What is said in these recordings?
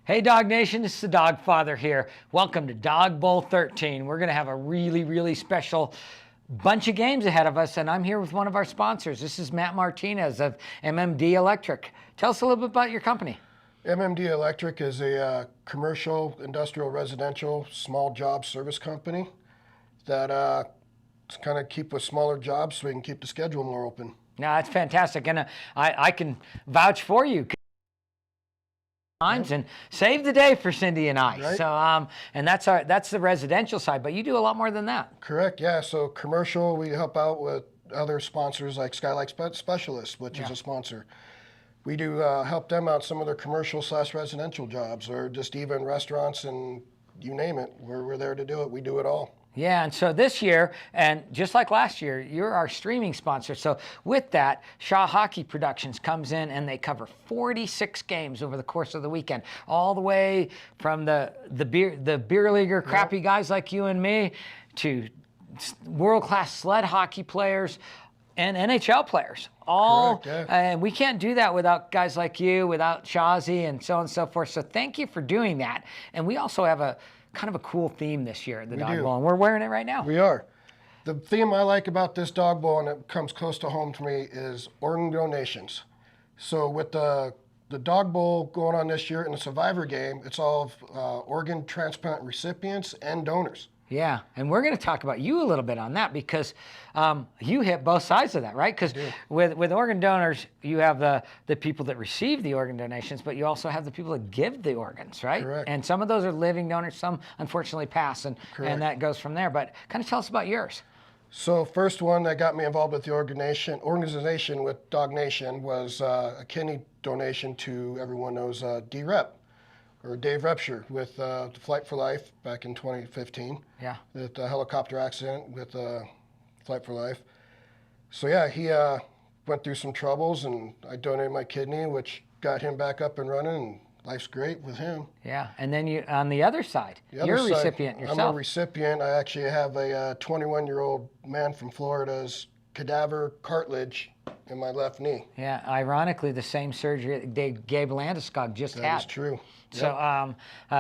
Hey Dawg Nation, this is the Dawg Father here. Welcome to Dawg Bowl 13. We're going to have a really special bunch of games ahead of us, and I'm here with one of our sponsors. This is Matt Martinez of MMD Electric. Tell us a little bit about your company. MMD Electric is a commercial, industrial, residential, small job service company that kind of keep with smaller jobs so we can keep the schedule more open. Now, that's fantastic, and I can vouch for you. And save the day for Cindy and I. Right. So, and that's the residential side, but you do a lot more than that. Correct. Yeah. So commercial, we help out with other sponsors like Skylight Specialists, which is a sponsor. We do help them out some of their commercial/residential jobs, or just even restaurants and you name it. We're there to do it. We do it all. Yeah, and so this year, and just like last year, you're our streaming sponsor. So with that, Shaw Hockey Productions comes in and they cover 46 games over the course of the weekend, all the way from the beer leaguer crappy guys like you and me to world-class sled hockey players and NHL players. All, correct, and we can't do that without guys like you, without Shawzy and so on and so forth. So thank you for doing that. And we also have a kind of a cool theme this year at the Dawg Bowl, and we're wearing it right now. We are. The theme I like about this Dawg Bowl, and it comes close to home to me, is organ donations. So with the Dawg Bowl going on this year and the Survivor game, it's all organ transplant recipients and donors. Yeah, and we're going to talk about you a little bit on that because you hit both sides of that, right? Because with organ donors, you have the people that receive the organ donations, but you also have the people that give the organs, right? Correct. And some of those are living donors, some unfortunately pass, and that goes from there. But kind of tell us about yours. So first one that got me involved with the organization with Dawg Nation was a kidney donation to, everyone knows, D-Rep. Or Dave Repsher with Flight for Life back in 2015. Yeah. With a helicopter accident with Flight for Life. So yeah, he went through some troubles, and I donated my kidney, which got him back up and running, and life's great with him. Yeah, and then you on the other side, you're a recipient yourself. I'm a recipient. I actually have a 21-year-old man from Florida's cadaver cartilage in my left knee. Yeah, ironically, the same surgery that Gabe Landeskog just had. That is true. So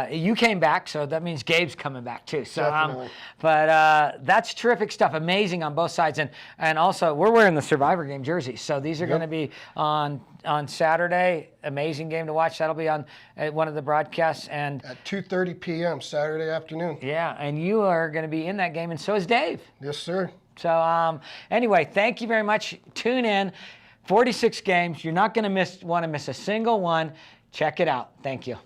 you came back, so that means Gabe's coming back too. So, Definitely. But that's terrific stuff. Amazing on both sides, and also we're wearing the Survivor game jerseys. So these are going to be on Saturday. Amazing game to watch. That'll be on one of the broadcasts and at 2:30 p.m. Saturday afternoon. Yeah, and you are going to be in that game, and so is Dave. Yes, sir. So anyway, thank you very much. Tune in. 46 games. You're not going to want to miss a single one. Check it out. Thank you.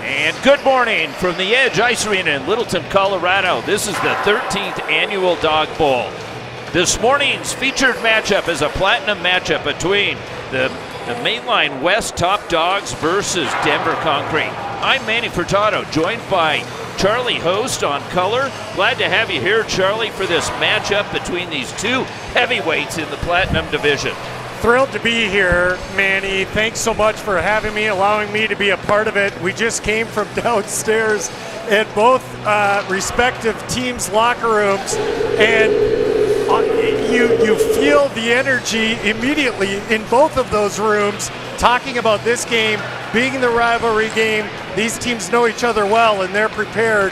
And good morning from the Edge Ice Arena in Littleton, Colorado. This is the 13th annual Dawg Bowl. This morning's featured matchup is a platinum matchup between the Mainline West top dogs versus Denver Concrete. I'm Manny Furtado, joined by Charlie Host on color. Glad to have you here, Charlie, for this matchup between these two heavyweights in the platinum division. Thrilled to be here, Manny. Thanks so much for having me, allowing me to be a part of it. We just came from downstairs at both respective teams' locker rooms, and you feel the energy immediately in both of those rooms, talking about this game, being the rivalry game. These teams know each other well, and they're prepared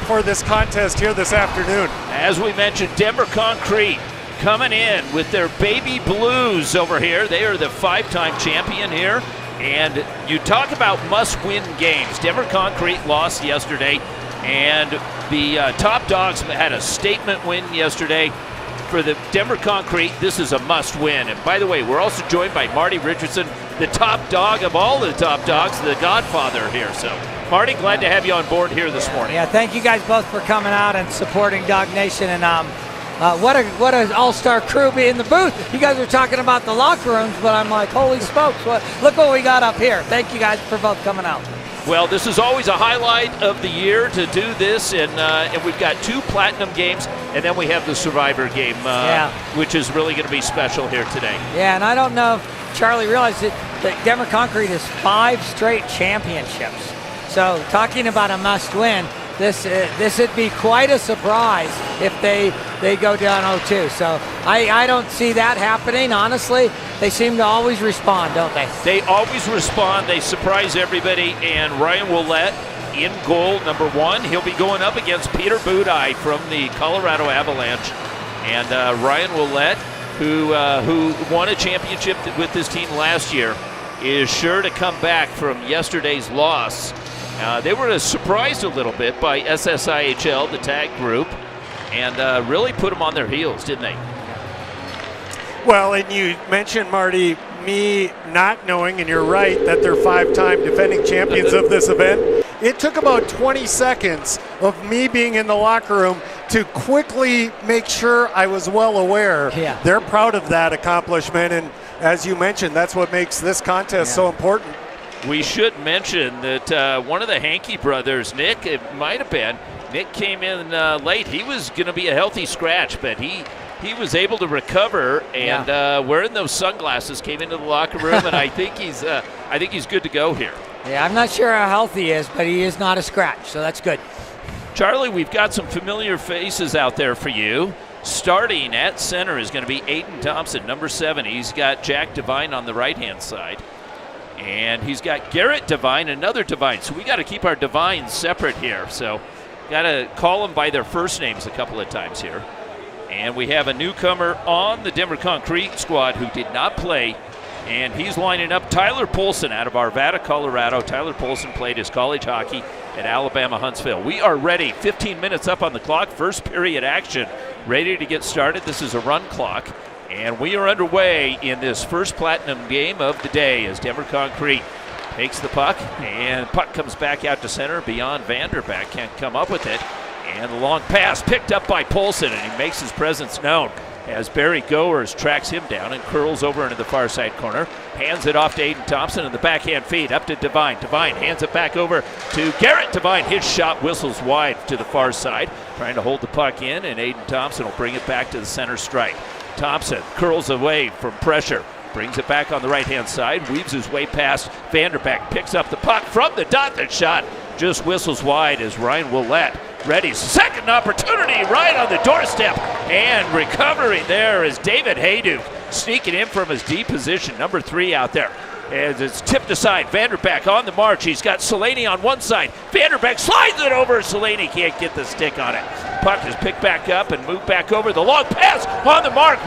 for this contest here this afternoon. As we mentioned, Denver Concrete coming in with their baby blues over here. They are the 5-time champion here. And you talk about must-win games. Denver Concrete lost yesterday, and the top dogs had a statement win yesterday. For the Denver Concrete, this is a must-win. And by the way, we're also joined by Marty Richardson, the top dog of all the top dogs, the Godfather here. So, Marty, glad to have you on board here this morning. Yeah, thank you guys both for coming out and supporting Dawg Nation. And what an all-star crew be in the booth. You guys were talking about the locker rooms, but I'm like, holy smokes, look what we got up here. Thank you guys for both coming out. Well, this is always a highlight of the year to do this, and we've got 2 platinum games, and then we have the Survivor game, which is really going to be special here today. Yeah, and I don't know if Charlie realized that Denver Concrete has 5 straight championships. So talking about a must-win, this would be quite a surprise if they go down 0-2. So I don't see that happening, honestly. They seem to always respond, don't they? They always respond. They surprise everybody. And Ryan Ouellette in goal, number 1. He'll be going up against Peter Budaj from the Colorado Avalanche. And Ryan Ouellette, who won a championship with this team last year, is sure to come back from yesterday's loss. They were surprised a little bit by SSIHL, the tag group, and really put them on their heels, didn't they? Well, and you mentioned, Marty, me not knowing, and you're right, that they're 5-time defending champions of this event. It took about 20 seconds of me being in the locker room to quickly make sure I was well aware. Yeah. They're proud of that accomplishment, and as you mentioned, that's what makes this contest so important. We should mention that one of the Hankey brothers, Nick, it might have been, Nick came in late. He was going to be a healthy scratch, but he was able to recover, and wearing those sunglasses came into the locker room, and I think he's good to go here. Yeah, I'm not sure how healthy he is, but he is not a scratch, so that's good. Charlie, we've got some familiar faces out there for you. Starting at center is going to be Aiden Thompson, number 7. He's got Jack Devine on the right-hand side. And he's got Garrett Devine, another Devine. So we got to keep our Devines separate here. So got to call them by their first names a couple of times here. And we have a newcomer on the Denver Concrete squad who did not play. And he's lining up Tyler Polson out of Arvada, Colorado. Tyler Polson played his college hockey at Alabama Huntsville. We are ready. 15 minutes up on the clock. First period action. Ready to get started. This is a run clock. And we are underway in this first Platinum game of the day as Denver Concrete takes the puck. And puck comes back out to center beyond Vanderbeck. Can't come up with it. And the long pass picked up by Polson, and he makes his presence known as Barry Goers tracks him down and curls over into the far side corner. Hands it off to Aiden Thompson, and the backhand feed up to Devine. Devine hands it back over to Garrett Devine. His shot whistles wide to the far side, trying to hold the puck in, and Aiden Thompson will bring it back to the center strike. Thompson curls away from pressure, brings it back on the right-hand side, weaves his way past Vanderbeck, picks up the puck from the dot. That shot just whistles wide as Ryan Ouellette ready. Second opportunity right on the doorstep, and recovering there is David Hayduke, sneaking in from his D position, number 3 out there. As it's tipped aside, Vanderbeck on the march. He's got Selaney on one side. Vanderbeck slides it over. Selaney can't get the stick on it. Puck is picked back up and moved back over. The long pass on the mark.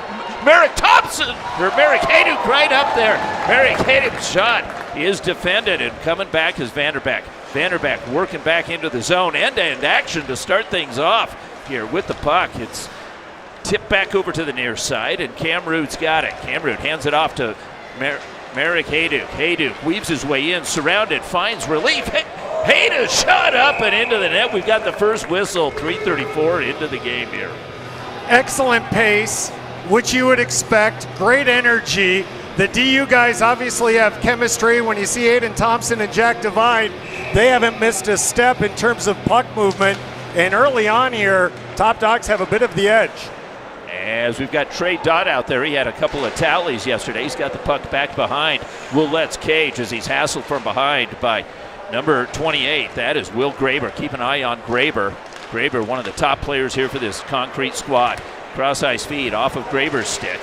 Merrick Hayduke right up there. Merrick Hayduke's shot is defended, and coming back is Vanderbeck. Vanderbeck working back into the zone. End-to-end action to start things off here with the puck. It's tipped back over to the near side, and Cam Rood's got it. Cam Rood hands it off to Merrick Hayduke. Hayduke weaves his way in, surrounded, finds relief. Hayduke shot up and into the net. We've got the first whistle, 3:34 into the game here. Excellent pace, which you would expect. Great energy. The DU guys obviously have chemistry. When you see Aiden Thompson and Jack Devine, they haven't missed a step in terms of puck movement. And early on here, Top Dogs have a bit of the edge. As we've got Trey Dodd out there, he had a couple of tallies yesterday. He's got the puck back behind Ouellette's cage as he's hassled from behind by number 28. That is Will Graber. Keep an eye on Graber. Graber, one of the top players here for this Concrete squad. Cross-ice feed off of Graber's stick.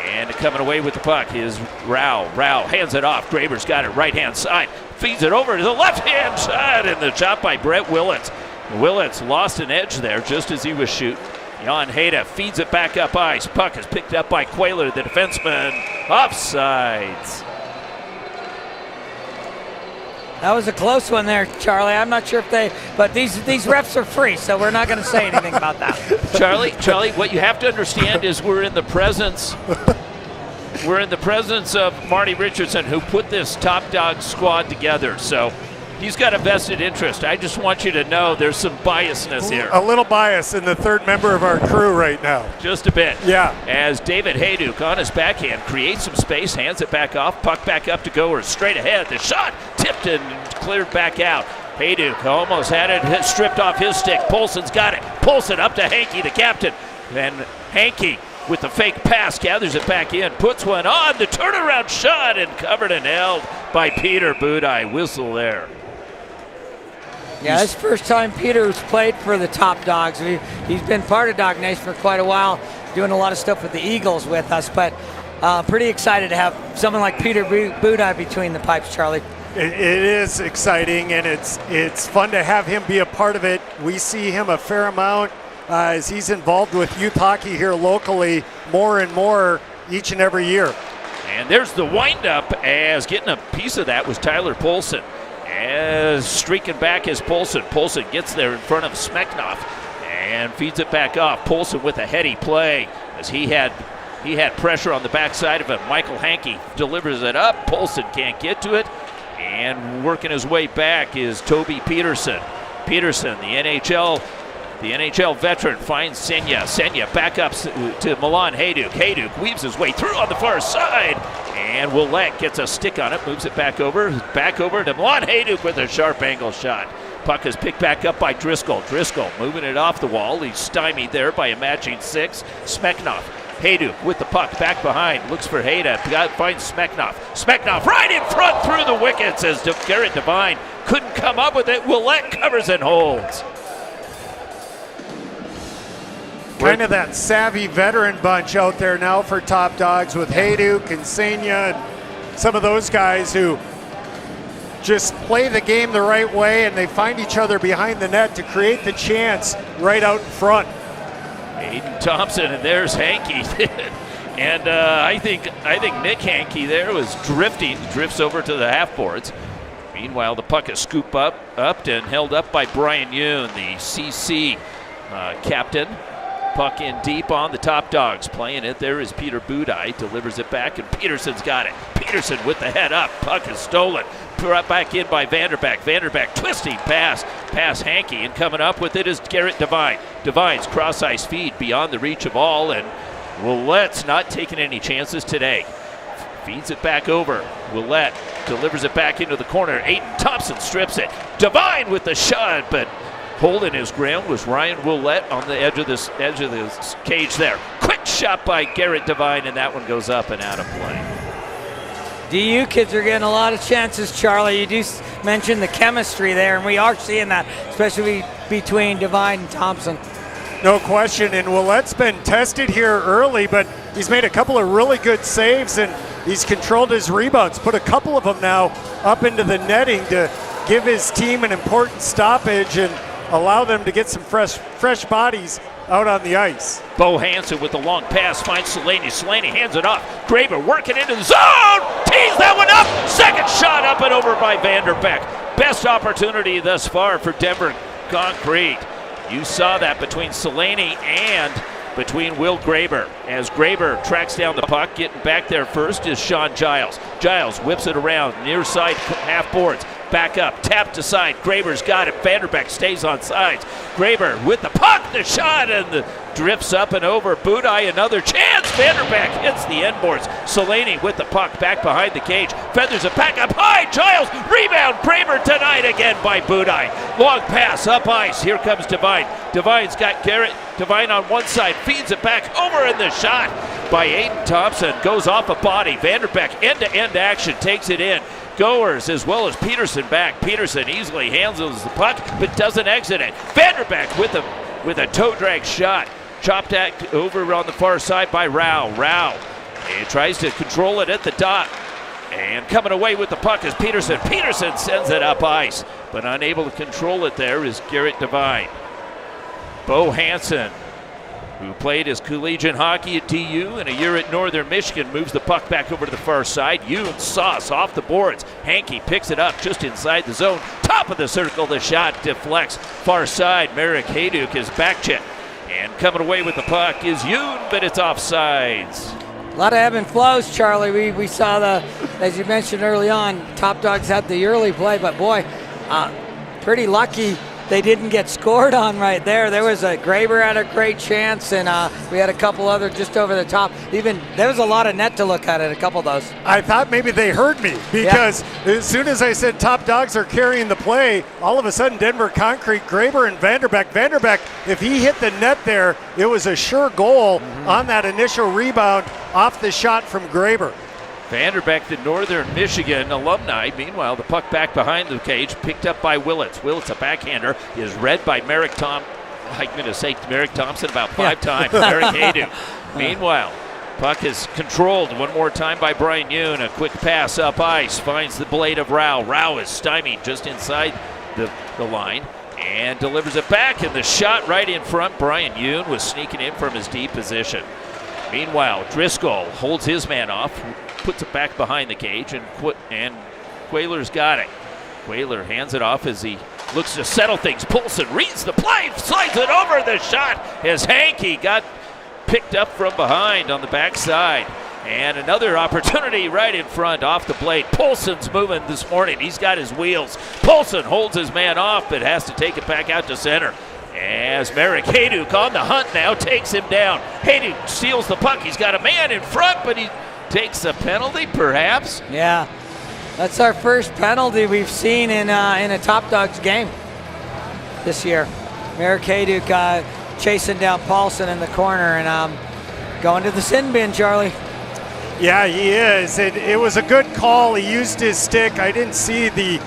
And coming away with the puck is Rao. Rao hands it off. Graber's got it right-hand side. Feeds it over to the left-hand side, and the shot by Brett Willits. Willits lost an edge there just as he was shooting. Jan Hayda feeds it back up ice. Puck is picked up by Quayler, the defenseman. Offsides. That was a close one there, Charlie. I'm not sure but these refs are free, so we're not going to say anything about that. Charlie, what you have to understand is we're in the presence of Marty Richardson, who put this Top Dog squad together. So he's got a vested interest. I just want you to know there's some biasness here. A little bias in the third member of our crew right now. Just a bit. Yeah. As David Hayduke on his backhand creates some space, hands it back off, puck back up to Goers, straight ahead. The shot tipped and cleared back out. Hayduke almost had it stripped off his stick. Polson's got it. Polson up to Hankey, the captain. Then Hankey with the fake pass gathers it back in, puts one on, the turnaround shot, and covered and held by Peter Budaj. Whistle there. Yeah, this is the first time Peter's played for the Top Dogs. He's been part of Dog Nation for quite a while, doing a lot of stuff with the Eagles with us, but pretty excited to have someone like Peter Budaj between the pipes, Charlie. It is exciting, and it's fun to have him be a part of it. We see him a fair amount as he's involved with youth hockey here locally more and more each and every year. And there's the windup, as getting a piece of that was Tyler Polson. As streaking back is Polson. Polson gets there in front of Smeknoff and feeds it back off. Polson with a heady play as he had pressure on the backside of him. Michael Hankey delivers it up. Polson can't get to it. And working his way back is Toby Peterson. Peterson, the NHL veteran, finds Senya. Senya back up to Milan Hayduk. Hayduk weaves his way through on the far side. And Willett gets a stick on it, moves it back over to Milan Hayduk with a sharp angle shot. Puck is picked back up by Driscoll. Driscoll moving it off the wall. He's stymied there by a matching 6. Smeknoff. Hayduk with the puck back behind, looks for Hayda, finds Smeknoff. Smeknoff right in front through the wickets as Garrett Devine couldn't come up with it. Willett covers and holds. Kind of that savvy veteran bunch out there now for Top Dogs with Hayduk and Senya and some of those guys who just play the game the right way, and they find each other behind the net to create the chance right out in front. Aiden Thompson, and there's Hankey. And I think Nick Hankey there was drifts over to the half boards. Meanwhile, the puck is scooped up and held up by Brian Yoon, the CC captain. Puck in deep on the Top Dogs. Playing it there is Peter Budaj. Delivers it back, and Peterson's got it. Peterson with the head up. Puck is stolen. Brought back in by Vanderbeck. Vanderbeck twisting past Hankey, and coming up with it is Garrett Devine. Devine's cross-ice feed beyond the reach of all, and Willett's not taking any chances today. Feeds it back over. Willett delivers it back into the corner. Aiden Thompson strips it. Devine with the shot, but holding his ground was Ryan Willett on the edge of this cage there. Quick shot by Garrett Devine, and that one goes up and out of play. DU kids are getting a lot of chances, Charlie. You do mention the chemistry there, and we are seeing that, especially between Devine and Thompson. No question, and Willett's been tested here early, but he's made a couple of really good saves, and he's controlled his rebounds, put a couple of them now up into the netting to give his team an important stoppage and allow them to get some fresh bodies out on the ice. Bo Hansen with the long pass finds Selaney. Selaney hands it off. Graber working into the zone. Tees that one up. Second shot up and over by Vanderbeck. Best opportunity thus far for Denver Concrete. You saw that between Selaney and between Will Graber. As Graber tracks down the puck, getting back there first is Sean Giles. Giles whips it around near side half boards. Back up, tapped aside. Graber's got it. Vanderbeck stays on sides. Graber with the puck, the shot, and the drifts up and over. Budaj, another chance. Vanderbeck hits the end boards. Selaney with the puck back behind the cage. Feathers it back up high. Giles, rebound. Graber denied again by Budaj. Long pass up ice. Here comes Devine. Devine's got Garrett Devine on one side. Feeds it back over, and the shot by Aiden Thompson goes off a body. Vanderbeck end-to-end action takes it in. Goers as well as Peterson back. Peterson easily handles the puck but doesn't exit it. Vanderbeck with a toe drag shot. Chopped over on the far side by Rao. Rao tries to control it at the dot. And coming away with the puck is Peterson. Peterson sends it up ice, but unable to control it there is Garrett Devine. Bo Hansen, who played his collegiate hockey at DU and a year at Northern Michigan, moves the puck back over to the far side. Yoon Sauce off the boards. Hankey picks it up just inside the zone. Top of the circle, the shot deflects. Far side, Merrick Hayduk is back check. And coming away with the puck is Yoon, but it's offsides. A lot of ebb and flows, Charlie. We saw as you mentioned early on, Top Dogs had the early play, but boy, pretty lucky they didn't get scored on right there. There was Graber had a great chance, and we had a couple other just over the top. Even there was a lot of net to look at a couple of those. I thought maybe they heard me because as soon as I said Top Dogs are carrying the play, all of a sudden Denver Concrete, Graber and Vanderbeck. Vanderbeck, if he hit the net there, it was a sure goal on that initial rebound off the shot from Graber. Vanderbeck, the Northern Michigan alumni. Meanwhile, the puck back behind the cage, picked up by Willits. Willits, a backhander, is read by Merrick Thompson. I'm going to say Merrick Thompson about 5 times. Merrick Hayduk. Meanwhile, Puck is controlled one more time by Brian Yoon. A quick pass up ice, finds the blade of Rao. Rao is stymied just inside the line and delivers it back, and the shot right in front. Brian Yoon was sneaking in from his deep position. Meanwhile, Driscoll holds his man off, puts it back behind the cage, and Quayler's got it. Quayler hands it off as he looks to settle things. Poulsen reads the play, slides it over. The shot as Hankey got picked up from behind on the backside. And another opportunity right in front off the blade. Poulsen's moving this morning. He's got his wheels. Poulsen holds his man off, but has to take it back out to center. As Marek Hayduk on the hunt now takes him down. Hayduk steals the puck. He's got a man in front, but he takes a penalty, perhaps. Yeah, that's our first penalty we've seen in a Top Dogs game this year. Marek Hayduk chasing down Paulson in the corner and going to the sin bin, Charlie. Yeah, he is. It was a good call. He used his stick. I didn't see the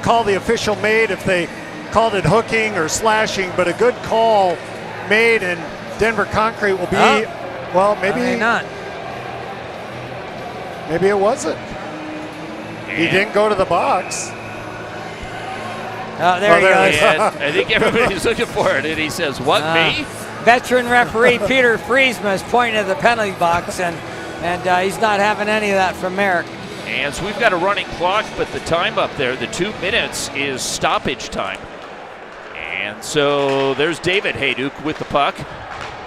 call the official made, if they called it hooking or slashing, but a good call made, and Denver Concrete will be, well, maybe not. Maybe it wasn't. He didn't go to the box. Oh, there he goes. I think everybody's looking for it, and he says, what, me? Veteran referee Peter Friesma is pointing at the penalty box, and he's not having any of that from Merrick. And so we've got a running clock, but the time up there, the 2 minutes, is stoppage time. And so there's David Hayduk with the puck,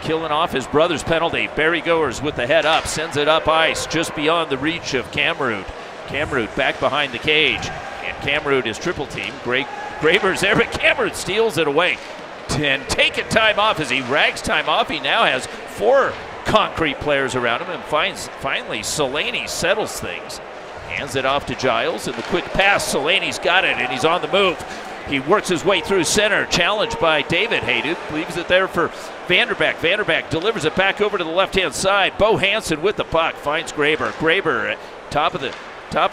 killing off his brother's penalty. Barry Goers with the head up, sends it up ice, just beyond the reach of Kamrud. Kamrud back behind the cage, and Kamrud is triple team. Graber's there, but Kamrud steals it away. And taking time off as he rags time off. He now has 4 Concrete players around him, and finally Selaney settles things. Hands it off to Giles, and the quick pass. Selaney's got it, and he's on the move. He works his way through center, challenged by David Hayduk. Leaves it there for Vanderbeck. Vanderbeck delivers it back over to the left-hand side. Bo Hansen with the puck finds Graber. Graber at top of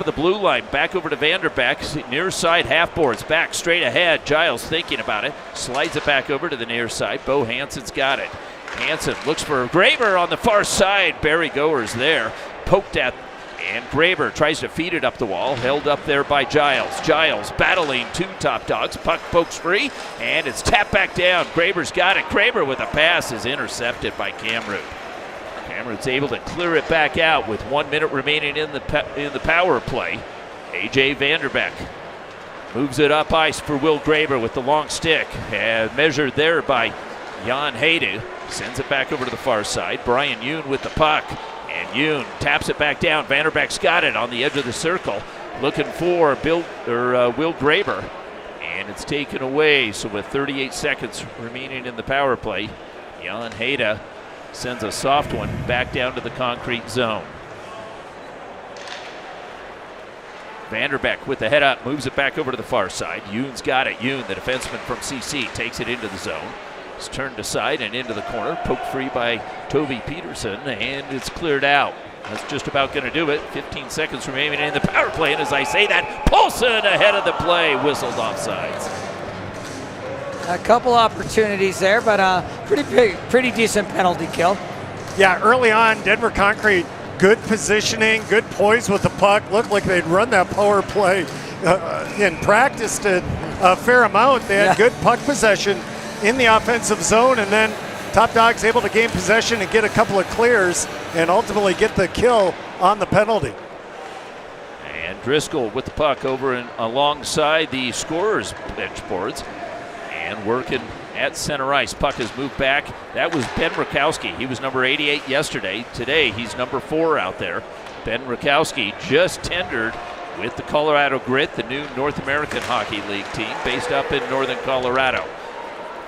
the blue line, back over to Vanderbeck. Near side half boards, back straight ahead. Giles thinking about it, slides it back over to the near side. Bo Hansen's got it. Hansen looks for Graber on the far side. Barry Goers there, poked at, and Graber tries to feed it up the wall, held up there by Giles. Giles battling 2 Top Dogs. Puck pokes free, and it's tapped back down. Graber's got it. Graber with a pass is intercepted by Kamrud. Kamrud's able to clear it back out with 1 minute remaining in the power play. AJ Vanderbeck moves it up ice for Will Graber with the long stick, measured there by Jan Hayduk. Sends it back over to the far side. Brian Yoon with the puck, and Yoon taps it back down. Vanderbeck's got it on the edge of the circle, looking for Will Graber, and it's taken away. So with 38 seconds remaining in the power play, Jan Hayduk sends a soft one back down to the concrete zone. Vanderbeck with the head up, moves it back over to the far side. Yoon's got it. Yoon, the defenseman from CC, takes it into the zone. It's turned aside and into the corner, poked free by Toby Peterson, and it's cleared out. That's just about going to do it. 15 seconds remaining in the power play, and as I say that, Poulsen ahead of the play, whistled offsides. A couple opportunities there, but pretty decent penalty kill. Yeah, early on, Denver Concrete, good positioning, good poise with the puck. Looked like they'd run that power play and practiced it a fair amount. They had good puck possession in the offensive zone, and then Top Dogs able to gain possession and get a couple of clears and ultimately get the kill on the penalty. And Driscoll with the puck over and alongside the scorer's bench boards and working at center ice. Puck has moved back. That was Ben Rakowski. He was number 88 yesterday. Today he's number 4 out there. Ben Rakowski just tendered with the Colorado Grit, the new North American Hockey League team based up in northern Colorado.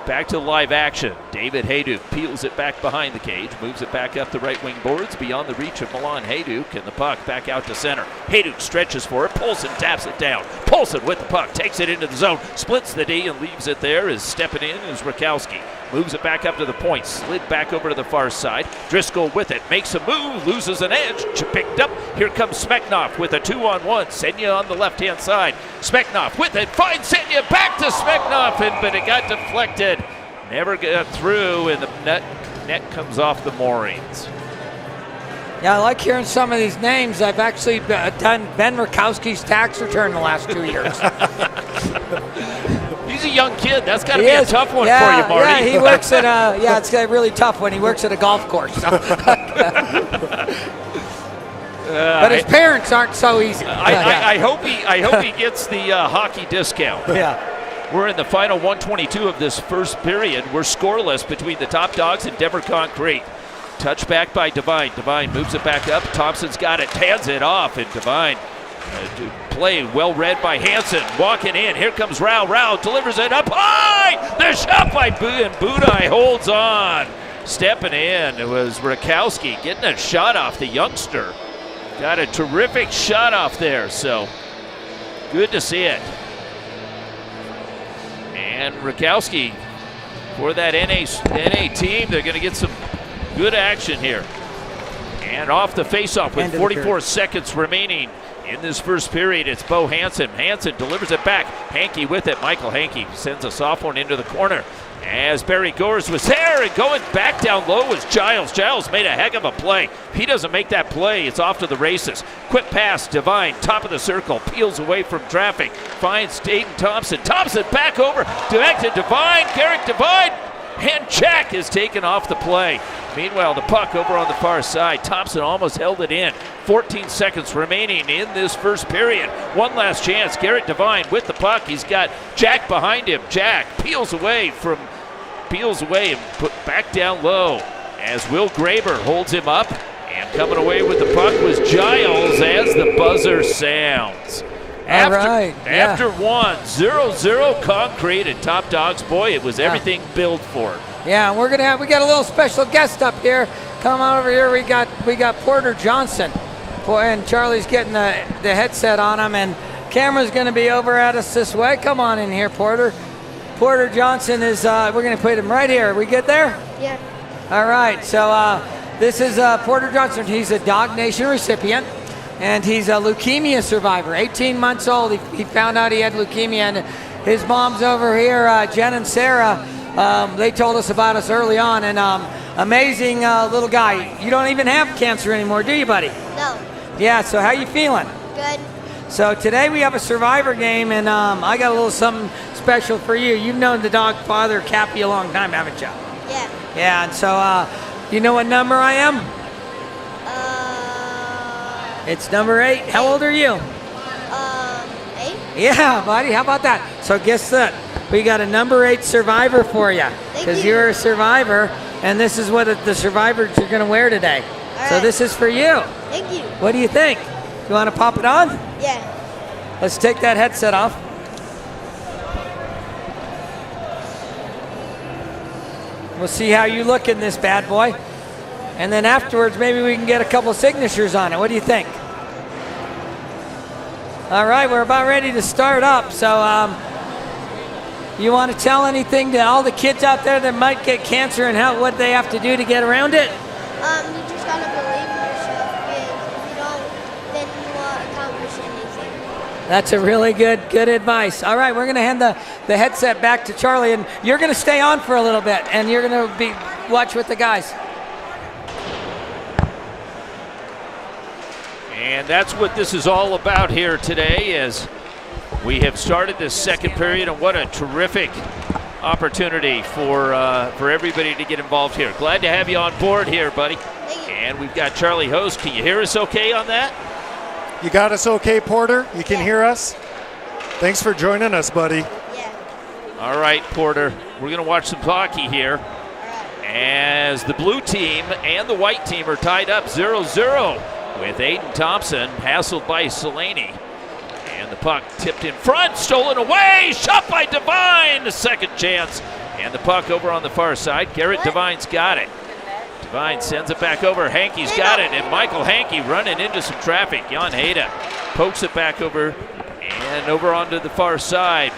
Back to live action. David Hayduk peels it back behind the cage, moves it back up the right wing boards beyond the reach of Milan Hayduk, and the puck back out to center. Hayduk stretches for it. Poulsen taps it down. Poulsen with the puck takes it into the zone, splits the D and leaves it there. As stepping in is Rakowski. Moves it back up to the point, slid back over to the far side. Driscoll with it, makes a move, loses an edge, picked up. Here comes Smeknov with a 2-on-1. Senya on the left-hand side. Smeknov with it, finds Senya, back to Smeknov, but it got deflected. Never got through, and the net comes off the moorings. Yeah, I like hearing some of these names. I've actually done Ben Murkowski's tax return the last 2 years. He's a young kid. That's got to be a tough one for you, Marty. Yeah, he works at it's really tough when he works at a golf course. But his parents aren't so easy. I hope he gets the hockey discount. Yeah. We're in the final 122 of this first period. We're scoreless between the Top Dogs and Denver Concrete. Touchback by Devine. Devine moves it back up. Thompson's got it, hands it off, and Devine play well read by Hansen. Walking in. Here comes Rao. Rao delivers it up high. The shot by and Budai holds on. Stepping in, it was Rakowski getting a shot off the youngster. Got a terrific shot off there, so good to see it. And Rakowski for that NA team, they're going to get some good action here. And off the faceoff with 44 seconds remaining in this first period. It's Bo Hansen. Hansen delivers it back. Hankey with it. Michael Hankey sends a soft one into the corner. As Barry Gores was there, and going back down low was Giles. Giles made a heck of a play. If he doesn't make that play, it's off to the races. Quick pass, Devine, top of the circle, peels away from traffic, finds Aiden Thompson. Thompson back over, back to Devine, Garrick Devine, and Jack is taken off the play. Meanwhile, the puck over on the far side. Thompson almost held it in. 14 seconds remaining in this first period. One last chance. Garrett Devine with the puck. He's got Jack behind him. Jack peels away and put back down low as Will Graber holds him up. And coming away with the puck was Giles as the buzzer sounds. After one, 0-0 Concrete and Top Dogs. Boy, it was everything billed for. Yeah, we got a little special guest up here. Come on over here. We got Porter Johnson, and Charlie's getting the headset on him, and camera's going to be over at us this way. Come on in here, Porter. Porter Johnson is. We're going to put him right here. We good there? Yeah. All right. So this is Porter Johnson. He's a Dawg Nation recipient, and he's a leukemia survivor. 18 months old. He found out he had leukemia, and his mom's over here, Jen and Sarah. They told us about us early on, and amazing little guy. You don't even have cancer anymore, do you, buddy? No. Yeah, so how you feeling? Good. So today we have a survivor game, and I got a little something special for you. You've known the dog father, Cappy, a long time, haven't you? Yeah. Yeah, and so you know what number I am? It's number 8. How old are you? 8. Yeah, buddy, how about that? So guess that. We got a number 8 survivor for you, because you're a survivor, and this is what the survivors are going to wear today. All so right. this is for you. Thank you. What do you think? You want to pop it on? Yeah. Let's take that headset off. We'll see how you look in this bad boy. And then afterwards, maybe we can get a couple signatures on it. What do you think? All right, we're about ready to start up. So you want to tell anything to all the kids out there that might get cancer and what they have to do to get around it? You just gotta believe in yourself, because if you don't, then you won't accomplish anything. That's a really good advice. All right, we're going to hand the headset back to Charlie, and you're going to stay on for a little bit, and you're going to watch with the guys. And that's what this is all about here today, as we have started this second period, and what a terrific opportunity for everybody to get involved here. Glad to have you on board here, buddy. Thank you. And we've got Charlie Host. Can you hear us okay on that? You got us okay, Porter? You can hear us? Thanks for joining us, buddy. Yeah. All right, Porter. We're going to watch some hockey here All right. as the blue team and the white team are tied up 0-0 with Aiden Thompson hassled by Selaney. And the puck tipped in front, stolen away, shot by Devine, the second chance. And the puck over on the far side. Garrett Devine's got it. Devine sends it back over. Hankey's got it, and Michael Hankey running into some traffic. Jan Hayda pokes it back over and over onto the far side.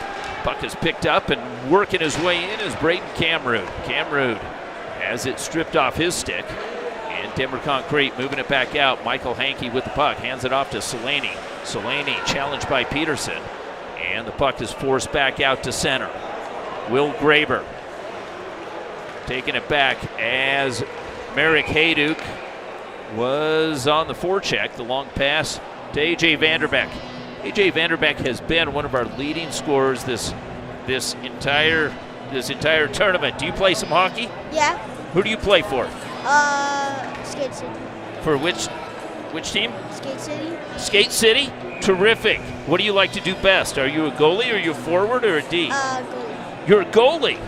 Puck is picked up, and working his way in is Braden Camrood. Camrood has it stripped off his stick. And Denver Concrete moving it back out. Michael Hankey with the puck, hands it off to Selaney. Selaney challenged by Peterson. And the puck is forced back out to center. Will Graber taking it back as Merrick Hayduk was on the forecheck. The long pass to A.J. Vanderbeck. A.J. Vanderbeck has been one of our leading scorers this entire tournament. Do you play some hockey? Yeah. Who do you play for? Skate City. For which team? Skate City. Skate City? Terrific. What do you like to do best? Are you a goalie, or are you a forward, or a D? Goalie. You're a goalie.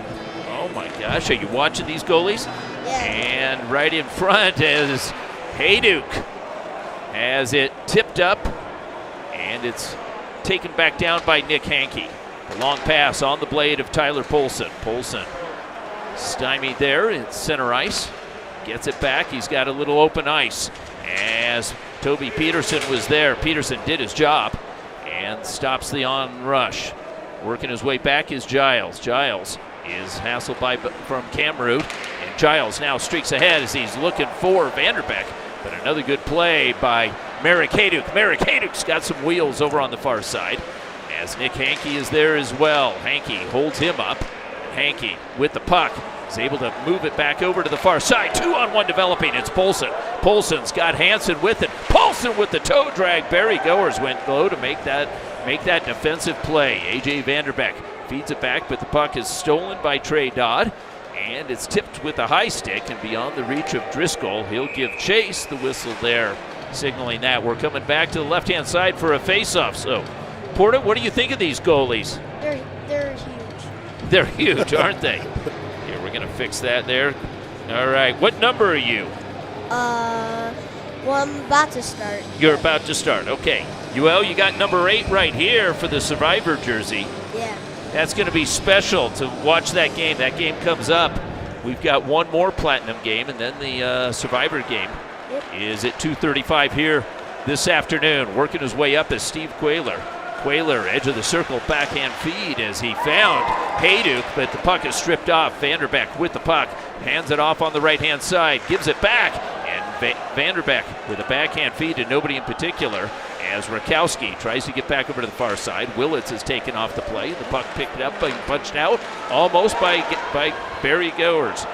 Oh my gosh, are you watching these goalies? Yeah. And right in front is Hayduk. Has it tipped up, and it's taken back down by Nick Hankey. The long pass on the blade of Tyler Polson. Polson stymied there in center ice. Gets it back. He's got a little open ice as Toby Peterson was there. Peterson did his job and stops the onrush. Working his way back is Giles. Giles is hassled from Kamrud, and Giles now streaks ahead as he's looking for Vanderbeck. But another good play by Marek Hayduk. Marek Hayduk's got some wheels over on the far side as Nick Hankey is there as well. Hankey holds him up. Hankey with the puck is able to move it back over to the far side. 2-on-1 developing. It's Polson. Polson's got Hansen with it. Polson with the toe drag. Barry Goers went low to make that defensive play. A.J. Vanderbeck feeds it back, but the puck is stolen by Trey Dodd, and it's tipped with a high stick and beyond the reach of Driscoll. He'll give chase. The whistle there signaling that. We're coming back to the left-hand side for a face-off. So, Porta, what do you think of these goalies? They're huge. They're huge, aren't they? Here, we're going to fix that there. All right, what number are you? Well, I'm about to start. You're about to start, okay. Well, you got number 8 right here for the Survivor jersey. Yeah. That's going to be special to watch that game. That game comes up. We've got one more Platinum game, and then the Survivor game is at 2:35 here this afternoon. Working his way up is Steve Quayler. Quayler, edge of the circle, backhand feed as he found Hayduk, but the puck is stripped off. Vanderbeck with the puck, hands it off on the right-hand side, gives it back, and Vanderbeck with a backhand feed to nobody in particular as Rakowski tries to get back over to the far side. Willits is taken off the play. The puck picked up and punched out almost by Barry Goers.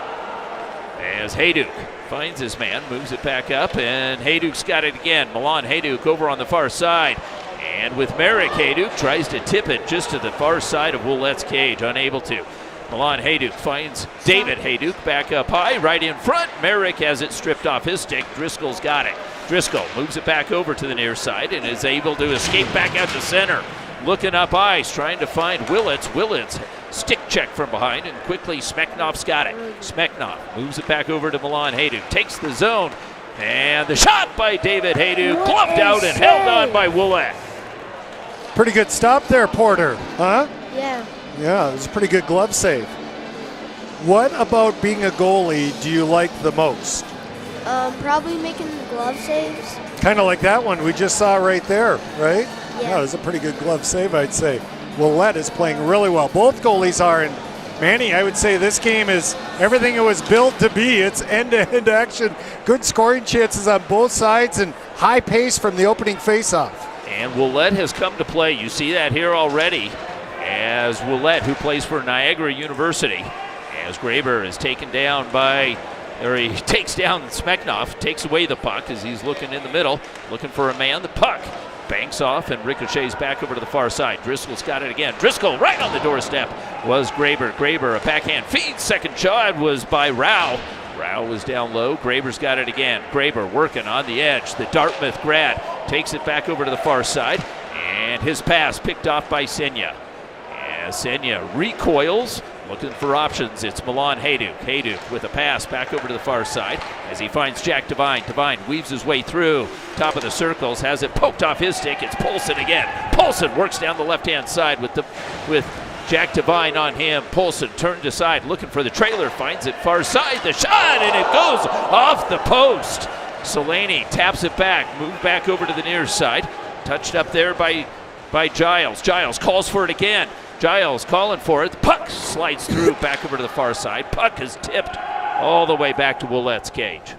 As Hayduk finds his man, moves it back up, and Hayduk's got it again. Milan Hayduk over on the far side. And with Marek Hayduk, tries to tip it just to the far side of Willette's cage, unable to. Milan Hayduk finds David Hayduk back up high, right in front. Marek has it stripped off his stick. Driscoll's got it. Driscoll moves it back over to the near side and is able to escape back out to center. Looking up ice, trying to find Willits. Willits stick check from behind, and quickly Smeknov's got it. Smeknov moves it back over to Milan Hayduk, takes the zone, and the shot by David Hayduk, gloved out and held on by Willett. Pretty good stop there, Porter, huh? Yeah. Yeah, it was a pretty good glove save. What about being a goalie do you like the most? Probably making the glove saves. Kind of like that one we just saw right there, right? Yeah. It was a pretty good glove save, I'd say. Willette is playing really well. Both goalies are, and Manny, I would say this game is everything it was built to be. It's end-to-end action, good scoring chances on both sides, and high pace from the opening faceoff. And Willette has come to play. You see that here already as Willette, who plays for Niagara University, as Graber is taken down he takes down Smeknov, takes away the puck as he's looking in the middle, looking for a man. The puck banks off and ricochets back over to the far side. Driscoll's got it again. Driscoll right on the doorstep was Graber. Graber, a backhand feed. Second shot was by Rao. Rao was down low. Graber's got it again. Graber working on the edge. The Dartmouth grad takes it back over to the far side, and his pass picked off by Senya. As Senya recoils, looking for options. It's Milan Hayduk. Hayduk with a pass back over to the far side as he finds Jack Devine. Devine weaves his way through. Top of the circles, has it poked off his stick. It's Polson again. Polson works down the left-hand side with Jack Devine on him. Polson turned aside, looking for the trailer, finds it far side. The shot, and it goes off the post. Solaney taps it back, moved back over to the near side. Touched up there by Giles. Giles calls for it again. Giles calling for it. The puck slides through back over to the far side. Puck is tipped all the way back to Willette's cage.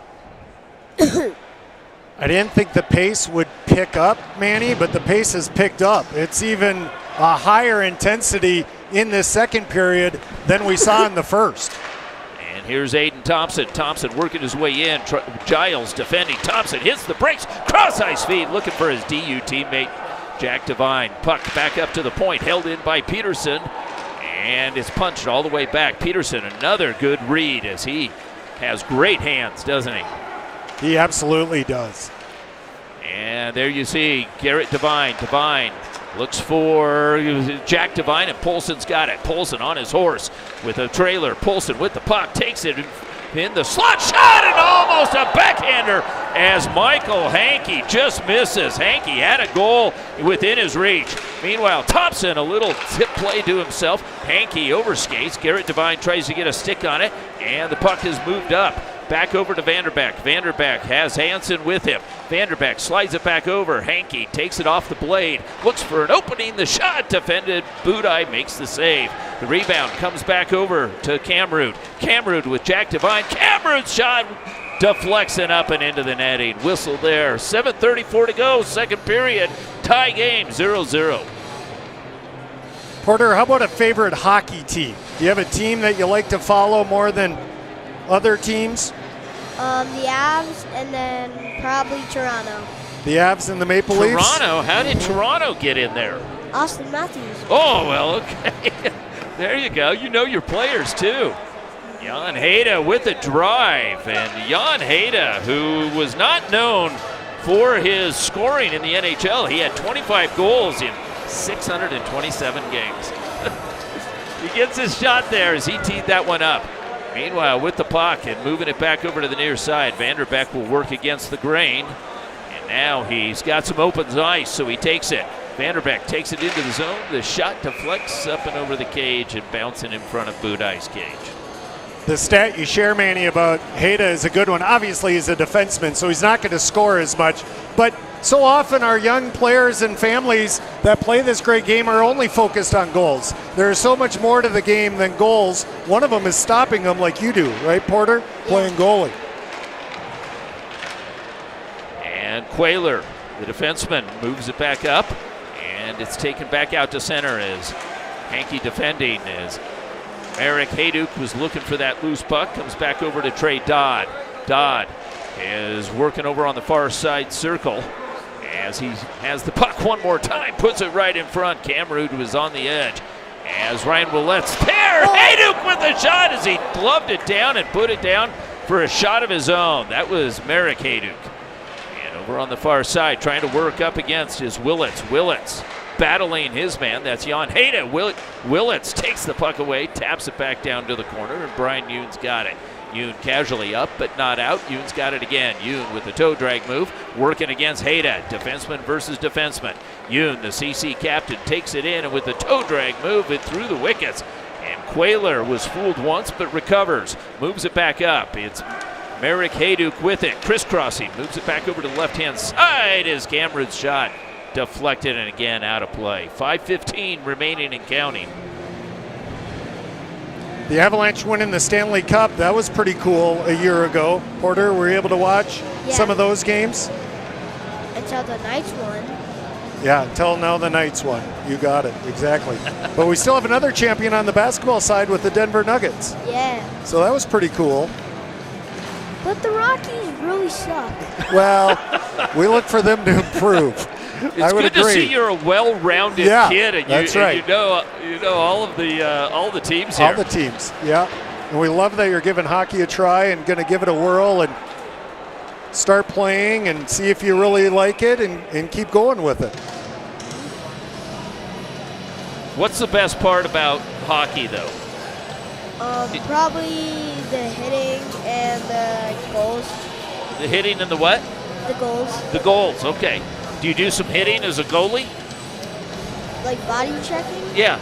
I didn't think the pace would pick up, Manny, but the pace has picked up. It's even a higher intensity in this second period than we saw in the first. And here's Aiden Aiden Thompson. Thompson working his way in. Giles defending. Thompson hits the brakes. Cross ice feed looking for his DU teammate, Jack Devine. Puck back up to the point. Held in by Peterson. And it's punched all the way back. Peterson, another good read as he has great hands, doesn't he? He absolutely does. And there you see Garrett Devine. Devine looks for Jack Devine, and Polson's got it. Polson on his horse with a trailer. Polson with the puck, takes it in the slot shot, and almost a backhander as Michael Hankey just misses. Hankey had a goal within his reach. Meanwhile, Thompson, a little tip play to himself. Hankey overskates. Garrett Devine tries to get a stick on it, and the puck has moved up. Back over to Vanderbeck. Vanderbeck has Hansen with him. Vanderbeck slides it back over. Hankey takes it off the blade. Looks for an opening. The shot defended. Budai makes the save. The rebound comes back over to Camrood. Camrood with Jack Devine. Camrood's shot deflects and up and into the netting. Whistle there. 7:34 to go. Second period. Tie game 0-0. Porter, how about a favorite hockey team? Do you have a team that you like to follow more than other teams? The Avs and then probably Toronto. The Avs and the Maple Leafs? Toronto? How did Toronto get in there? Austin Matthews. Oh, well, okay. There you go. You know your players, too. Jan Heda with the drive. And Jan Heda, who was not known for his scoring in the NHL. He had 25 goals in 627 games. He gets his shot there as he teed that one up. Meanwhile, with the puck and moving it back over to the near side, Vanderbeck will work against the grain. And now he's got some open ice, so he takes it. Vanderbeck takes it into the zone. The shot deflects up and over the cage and bouncing in front of Budai's cage. The stat you share, Manny, about Heda is a good one. Obviously, he's a defenseman, so he's not going to score as much. But so often our young players and families that play this great game are only focused on goals. There's so much more to the game than goals. One of them is stopping them like you do, right, Porter? Playing goalie. And Quayler, the defenseman, moves it back up. And it's taken back out to center as Hankey defending as Eric Hayduk was looking for that loose puck. Comes back over to Trey Dodd. Dodd is working over on the far side circle as he has the puck one more time. Puts it right in front. Camrood was on the edge as Ryan Willette's there. Hayduk with the shot as he gloved it down and put it down for a shot of his own. That was Marek Hayduk. And over on the far side, trying to work up against is Willets. Willets battling his man. That's Jan Heda. Willets takes the puck away, taps it back down to the corner, and Brian Yoon's got it. Yoon casually up, but not out. Yoon's got it again. Yoon with the toe drag move, working against Heda. Defenseman versus defenseman. Yoon, the CC captain, takes it in, and with the toe drag move, it through the wickets. And Quayler was fooled once, but recovers. Moves it back up. It's Marek Hayduk with it. Crisscrossing. Moves it back over to the left-hand side as Cameron's shot deflected and again out of play. 5:15 remaining and counting. The Avalanche winning the Stanley Cup, that was pretty cool a year ago. Porter, were you able to watch some of those games? Until the Knights won. Yeah, until now the Knights won. You got it, exactly. But we still have another champion on the basketball side with the Denver Nuggets. Yeah. So that was pretty cool. But the Rockies really suck. Well, we look for them to improve. It's good to see you're a well-rounded kid, and that's right. You know all of the teams here. All the teams, yeah. And we love that you're giving hockey a try and going to give it a whirl and start playing and see if you really like it and keep going with it. What's the best part about hockey, though? Probably the hitting and the goals. The hitting and the what? The goals. The goals, okay. Do you do some hitting as a goalie? Like body checking? Yeah.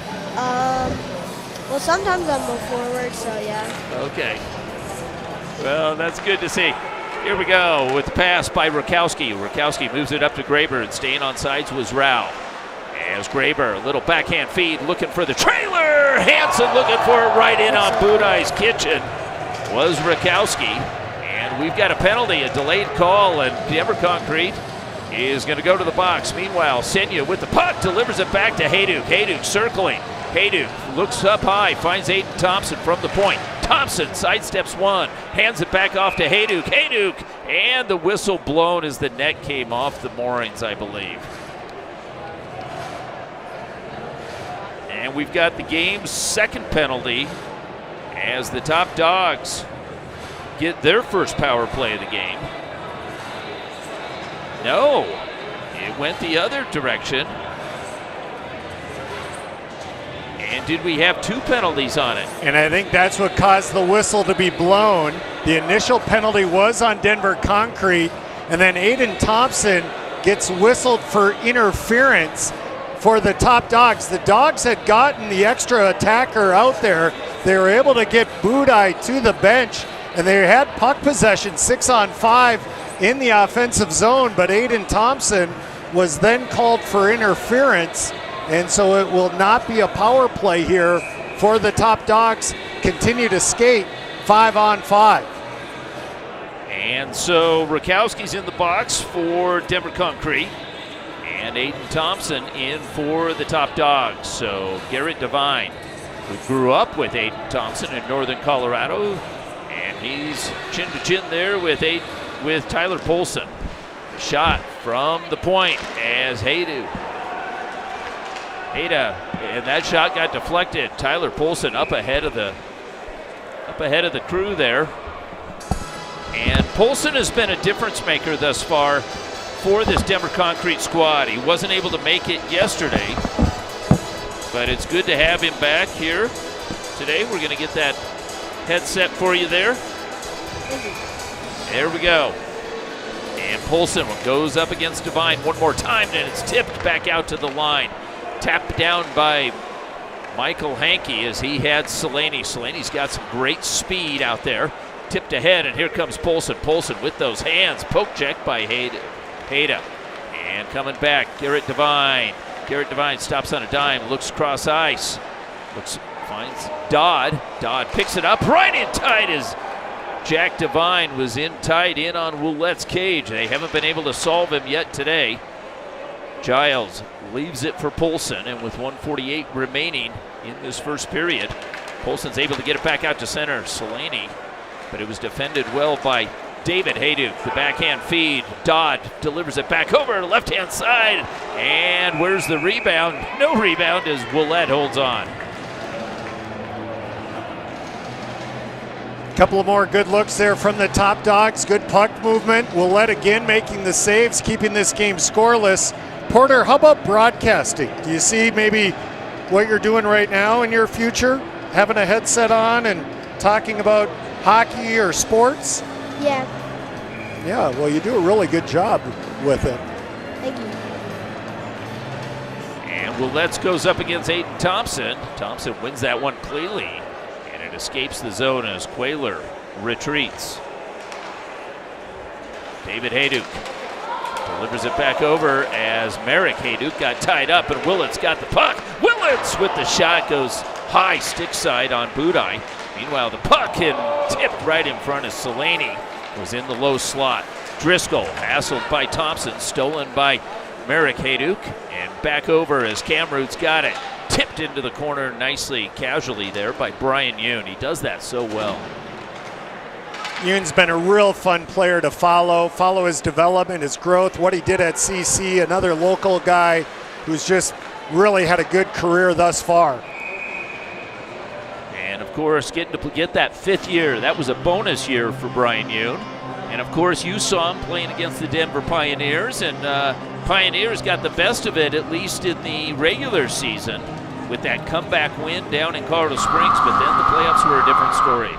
Well, sometimes I'm a forward, so yeah. Okay. Well, that's good to see. Here we go with the pass by Rakowski. Rakowski moves it up to Graber, and staying on sides was Rao. As Graber, a little backhand feed, looking for the trailer. Hansen looking for it right in on Budai's kitchen. Was Rakowski. And we've got a penalty, a delayed call, and Denver Concrete is going to go to the box. Meanwhile, Senya with the puck delivers it back to Hayduk. Hayduk circling. Hayduk looks up high, finds Aiden Thompson from the point. Thompson sidesteps one, hands it back off to Hayduk. Hayduk, and the whistle blown as the net came off the moorings, I believe. And we've got the game's second penalty as the top Dogs get their first power play of the game. No, it went the other direction. And did we have two penalties on it? And I think that's what caused the whistle to be blown. The initial penalty was on Denver Concrete, and then Aiden Thompson gets whistled for interference for the top Dogs. The Dogs had gotten the extra attacker out there. They were able to get Budai to the bench, and they had puck possession 6-on-5 in the offensive zone, but Aiden Thompson was then called for interference. And so it will not be a power play here for the top Dogs. Continue to skate 5-on-5. And so Rakowski's in the box for Denver Concrete. And Aiden Thompson in for the top Dogs. So Garrett Devine, who grew up with Aiden Thompson in northern Colorado. And he's chin to chin there with Tyler Polson. Shot from the point as Hayduk. And that shot got deflected. Tyler Polson up ahead of the crew there. And Polson has been a difference maker thus far for this Denver Concrete squad. He wasn't able to make it yesterday, but it's good to have him back here today. We're going to get that headset for you there. There we go. And Polson goes up against Devine one more time, and it's tipped back out to the line. Tapped down by Michael Hankey as he had Selaney. Selaney's got some great speed out there. Tipped ahead, and here comes Polson. Polson with those hands. Poke check by Hayda. And coming back, Garrett Devine. Garrett Devine stops on a dime, looks cross ice. Finds Dodd. Dodd picks it up right in tight as Jack Devine was tied in on Roulette's cage. They haven't been able to solve him yet today. Giles leaves it for Polson, and with 1:48 remaining in this first period, Polson's able to get it back out to center. Selaney, but it was defended well by David Hayduk. The backhand feed. Dodd delivers it back over to the left-hand side, and where's the rebound? No rebound as Willette holds on. Couple of more good looks there from the top Dogs. Good puck movement. Willette again making the saves, keeping this game scoreless. Porter, how about broadcasting? Do you see maybe what you're doing right now in your future? Having a headset on and talking about hockey or sports? Yeah. Yeah, well, you do a really good job with it. Thank you. And Willette goes up against Aiden Thompson. Thompson wins that one cleanly, and it escapes the zone as Quayler retreats. David Hayduk delivers it back over as Merrick Hayduk got tied up, and Willette's got the puck. Willette's with the shot, goes high stick side on Budai. Meanwhile, the puck tipped right in front of Selaney, was in the low slot. Driscoll hassled by Thompson, stolen by Merrick Hayduk, and back over as Kamrud's got it. Tipped into the corner nicely, casually there by Brian Yoon. He does that so well. Yoon's been a real fun player to follow his development, his growth, what he did at CC, another local guy who's just really had a good career thus far. And of course, getting to get that fifth year, that was a bonus year for Brian Yoon. And of course, you saw him playing against the Denver Pioneers, and Pioneers got the best of it, at least in the regular season, with that comeback win down in Colorado Springs, but then the playoffs were a different story.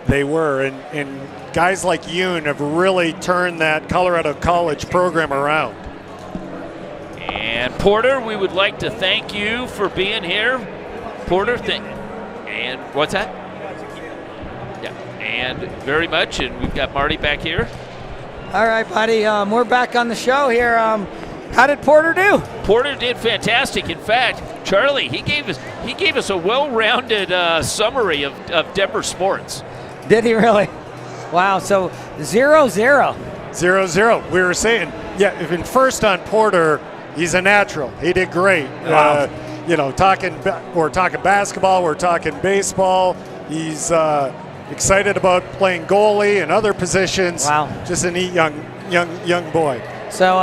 They were, and guys like Yoon have really turned that Colorado College program around. And Porter, we would like to thank you for being here. Porter, and what's that? Yeah, and very much, and we've got Marty back here. All right, buddy, we're back on the show here. How did Porter do? Porter did fantastic. In fact, Charlie, he gave us a well-rounded summary of Denver sports. Did he really? Wow, so 0-0. 0-0. We were saying, yeah, in first on Porter, he's a natural. He did great. Wow. We're talking basketball, we're talking baseball. He's excited about playing goalie and other positions. Wow. Just a neat young boy. So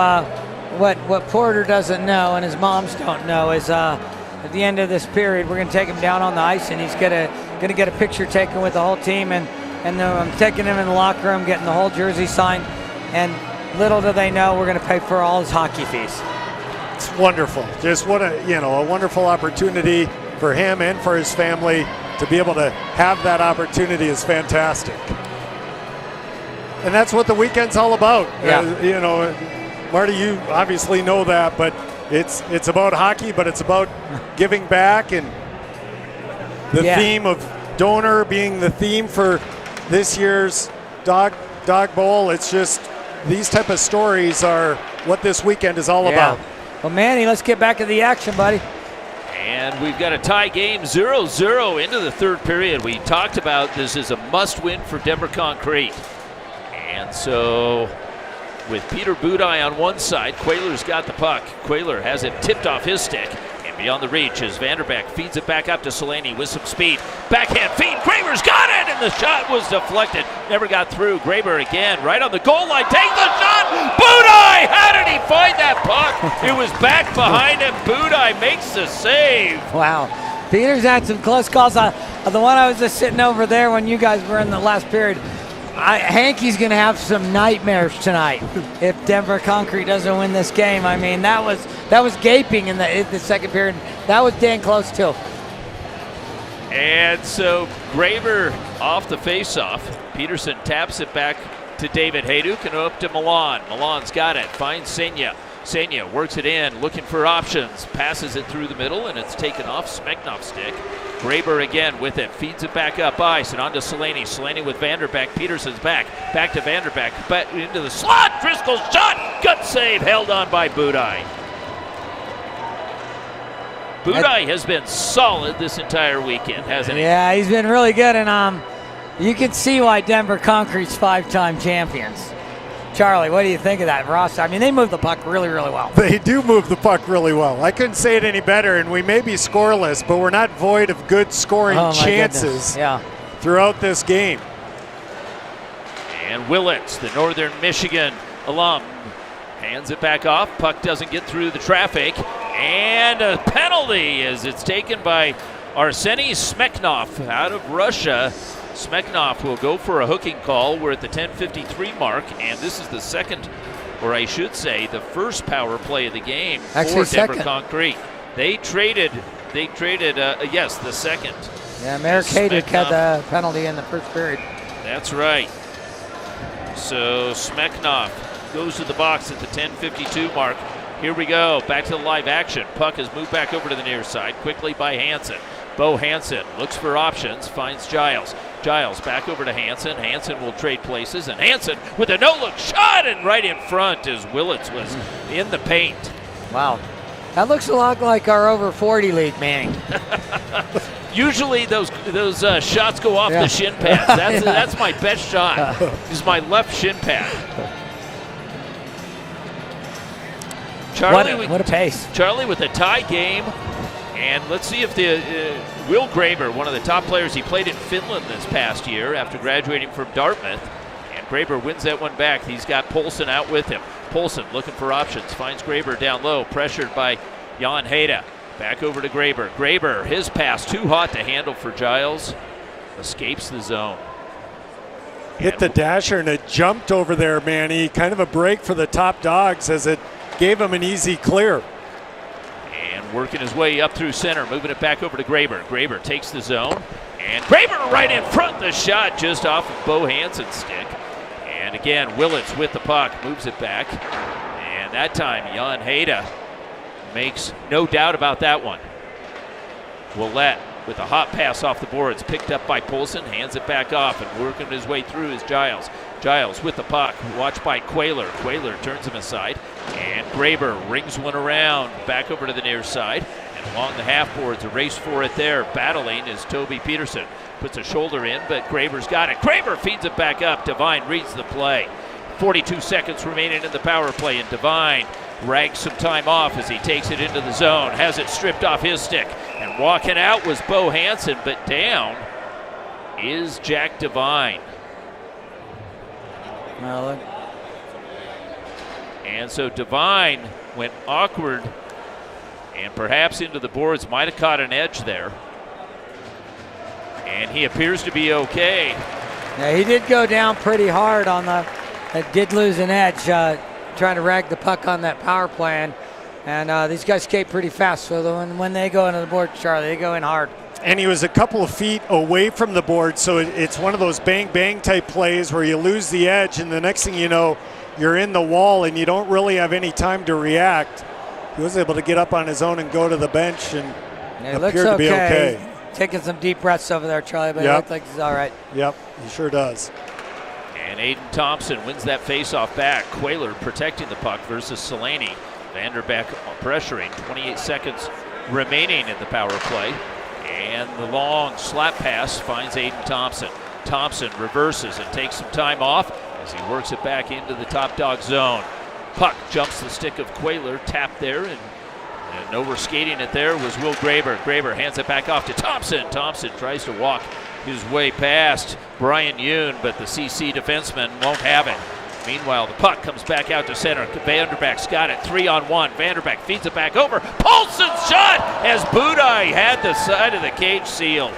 what Porter doesn't know and his moms don't know is at the end of this period, we're going to take him down on the ice, and he's going to get a picture taken with the whole team, and I'm taking him in the locker room, getting the whole jersey signed, and little do they know we're going to pay for all his hockey fees. It's wonderful. Just what a wonderful opportunity for him and for his family to be able to have that opportunity is fantastic. And that's what the weekend's all about. Yeah. Marty, you obviously know that, but it's about hockey, but it's about giving back, and the theme of donor being the theme for this year's Dawg Bowl. It's just these type of stories are what this weekend is all about. Well, Manny, let's get back to the action, buddy. And we've got a tie game, 0-0 into the third period. We talked about this is a must-win for Denver Concrete. And so with Peter Budaj on one side, Quayler's got the puck. Quayler has it tipped off his stick and beyond the reach as Vanderbeck feeds it back up to Selaney with some speed. Backhand feed, Graber's got it, and the shot was deflected. Never got through. Graber again, right on the goal line, takes the shot. Budaj, how did he find that puck? It was back behind him. Budaj makes the save. Wow. Peter's had some close calls. The one I was just sitting over there when you guys were in the last period, Hankey's going to have some nightmares tonight if Denver Concrete doesn't win this game. I mean, that was gaping in the second period. That was dang close too. And so Graber off the faceoff. Peterson taps it back to David Hayduk and up to Milan. Milan's got it, finds Senya. Senya works it in, looking for options, passes it through the middle, and it's taken off Smeknov's stick. Graber again with it, feeds it back up ice and on to Selaney. Selaney with Vanderbeck. Peterson's back to Vanderbeck, back into the slot. Driscoll's shot, gut save, held on by Budaj. Budaj has been solid this entire weekend, hasn't he? Yeah, he's been really good, and you can see why Denver Concrete's 5-time champions. Charlie, what do you think of that roster? I mean, they move the puck really, really well. They do move the puck really well. I couldn't say it any better, and we may be scoreless, but we're not void of good scoring chances throughout this game. And Willits, the Northern Michigan alum, hands it back off. Puck doesn't get through the traffic, and a penalty as it's taken by Arseny Smeknov out of Russia. Smeknov will go for a hooking call. We're at the 10:53 mark, and this is the second, or I should say, the first power play of the game for Denver Concrete. They traded, yes, the second. Yeah, Merrick Hayduk had the penalty in the first period. That's right. So Smeknov goes to the box at the 10:52 mark. Here we go, back to the live action. Puck is moved back over to the near side, quickly by Hansen. Bo Hansen looks for options, finds Giles. Giles back over to Hansen. Hansen will trade places, and Hansen with a no-look shot and right in front as Willits was in the paint. Wow. That looks a lot like our over 40 league, Manning. Usually those shots go off the shin pads. That's my best shot, is my left shin pad. Charlie, what a pace. Charlie with a tie game. And let's see if the Will Graber, one of the top players, he played in Finland this past year after graduating from Dartmouth. And Graber wins that one back. He's got Poulsen out with him. Poulsen looking for options, finds Graber down low, pressured by Jan Heda. Back over to Graber. Graber, his pass too hot to handle for Giles. Escapes the zone. Hit the dasher and it jumped over there, Manny. Kind of a break for the top Dogs as it gave him an easy clear. And working his way up through center, moving it back over to Graber. Graber takes the zone, and Graber right in front. The shot just off of Bo Hansen's stick. And again, Willits with the puck, moves it back. And that time, Jan Heda makes no doubt about that one. Willett with a hot pass off the boards, picked up by Poulsen, hands it back off, and working his way through is Giles. Giles with the puck, watched by Quayler. Quayler turns him aside, and Graber rings one around, back over to the near side, and along the half boards, a race for it there. Battling is Toby Peterson. Puts a shoulder in, but Graber's got it. Graber feeds it back up. Devine reads the play. 42 seconds remaining in the power play, and Devine rags some time off as he takes it into the zone, has it stripped off his stick, and walking out was Bo Hansen, but down is Jack Devine. Well, look. And so Devine went awkward and perhaps into the boards, might have caught an edge there. And he appears to be okay. Yeah, he did go down pretty hard on the, did lose an edge trying to rag the puck on that power play. And these guys skate pretty fast, so when they go into the board, Charlie, they go in hard. And he was a couple of feet away from the board, so it's one of those bang-bang type plays where you lose the edge, and the next thing you know, you're in the wall and you don't really have any time to react. He was able to get up on his own and go to the bench and appear to be okay. Taking some deep breaths over there, Charlie, but it looked like he's all right. Yep, he sure does. And Aiden Thompson wins that faceoff back. Quayler protecting the puck versus Selaney. Vanderbeck pressuring. 28 seconds remaining in the power play. And the long slap pass finds Aiden Thompson. Thompson reverses and takes some time off as he works it back into the top dog zone. Puck jumps the stick of Quayler, tapped there, and over skating it there was Will Graber. Graber hands it back off to Thompson. Thompson tries to walk his way past Brian Yoon, but the CC defenseman won't have it. Meanwhile, the puck comes back out to center. Vanderbeck's got it 3-on-1. Vanderbeck feeds it back over. Paulson's shot as Budai had the side of the cage sealed.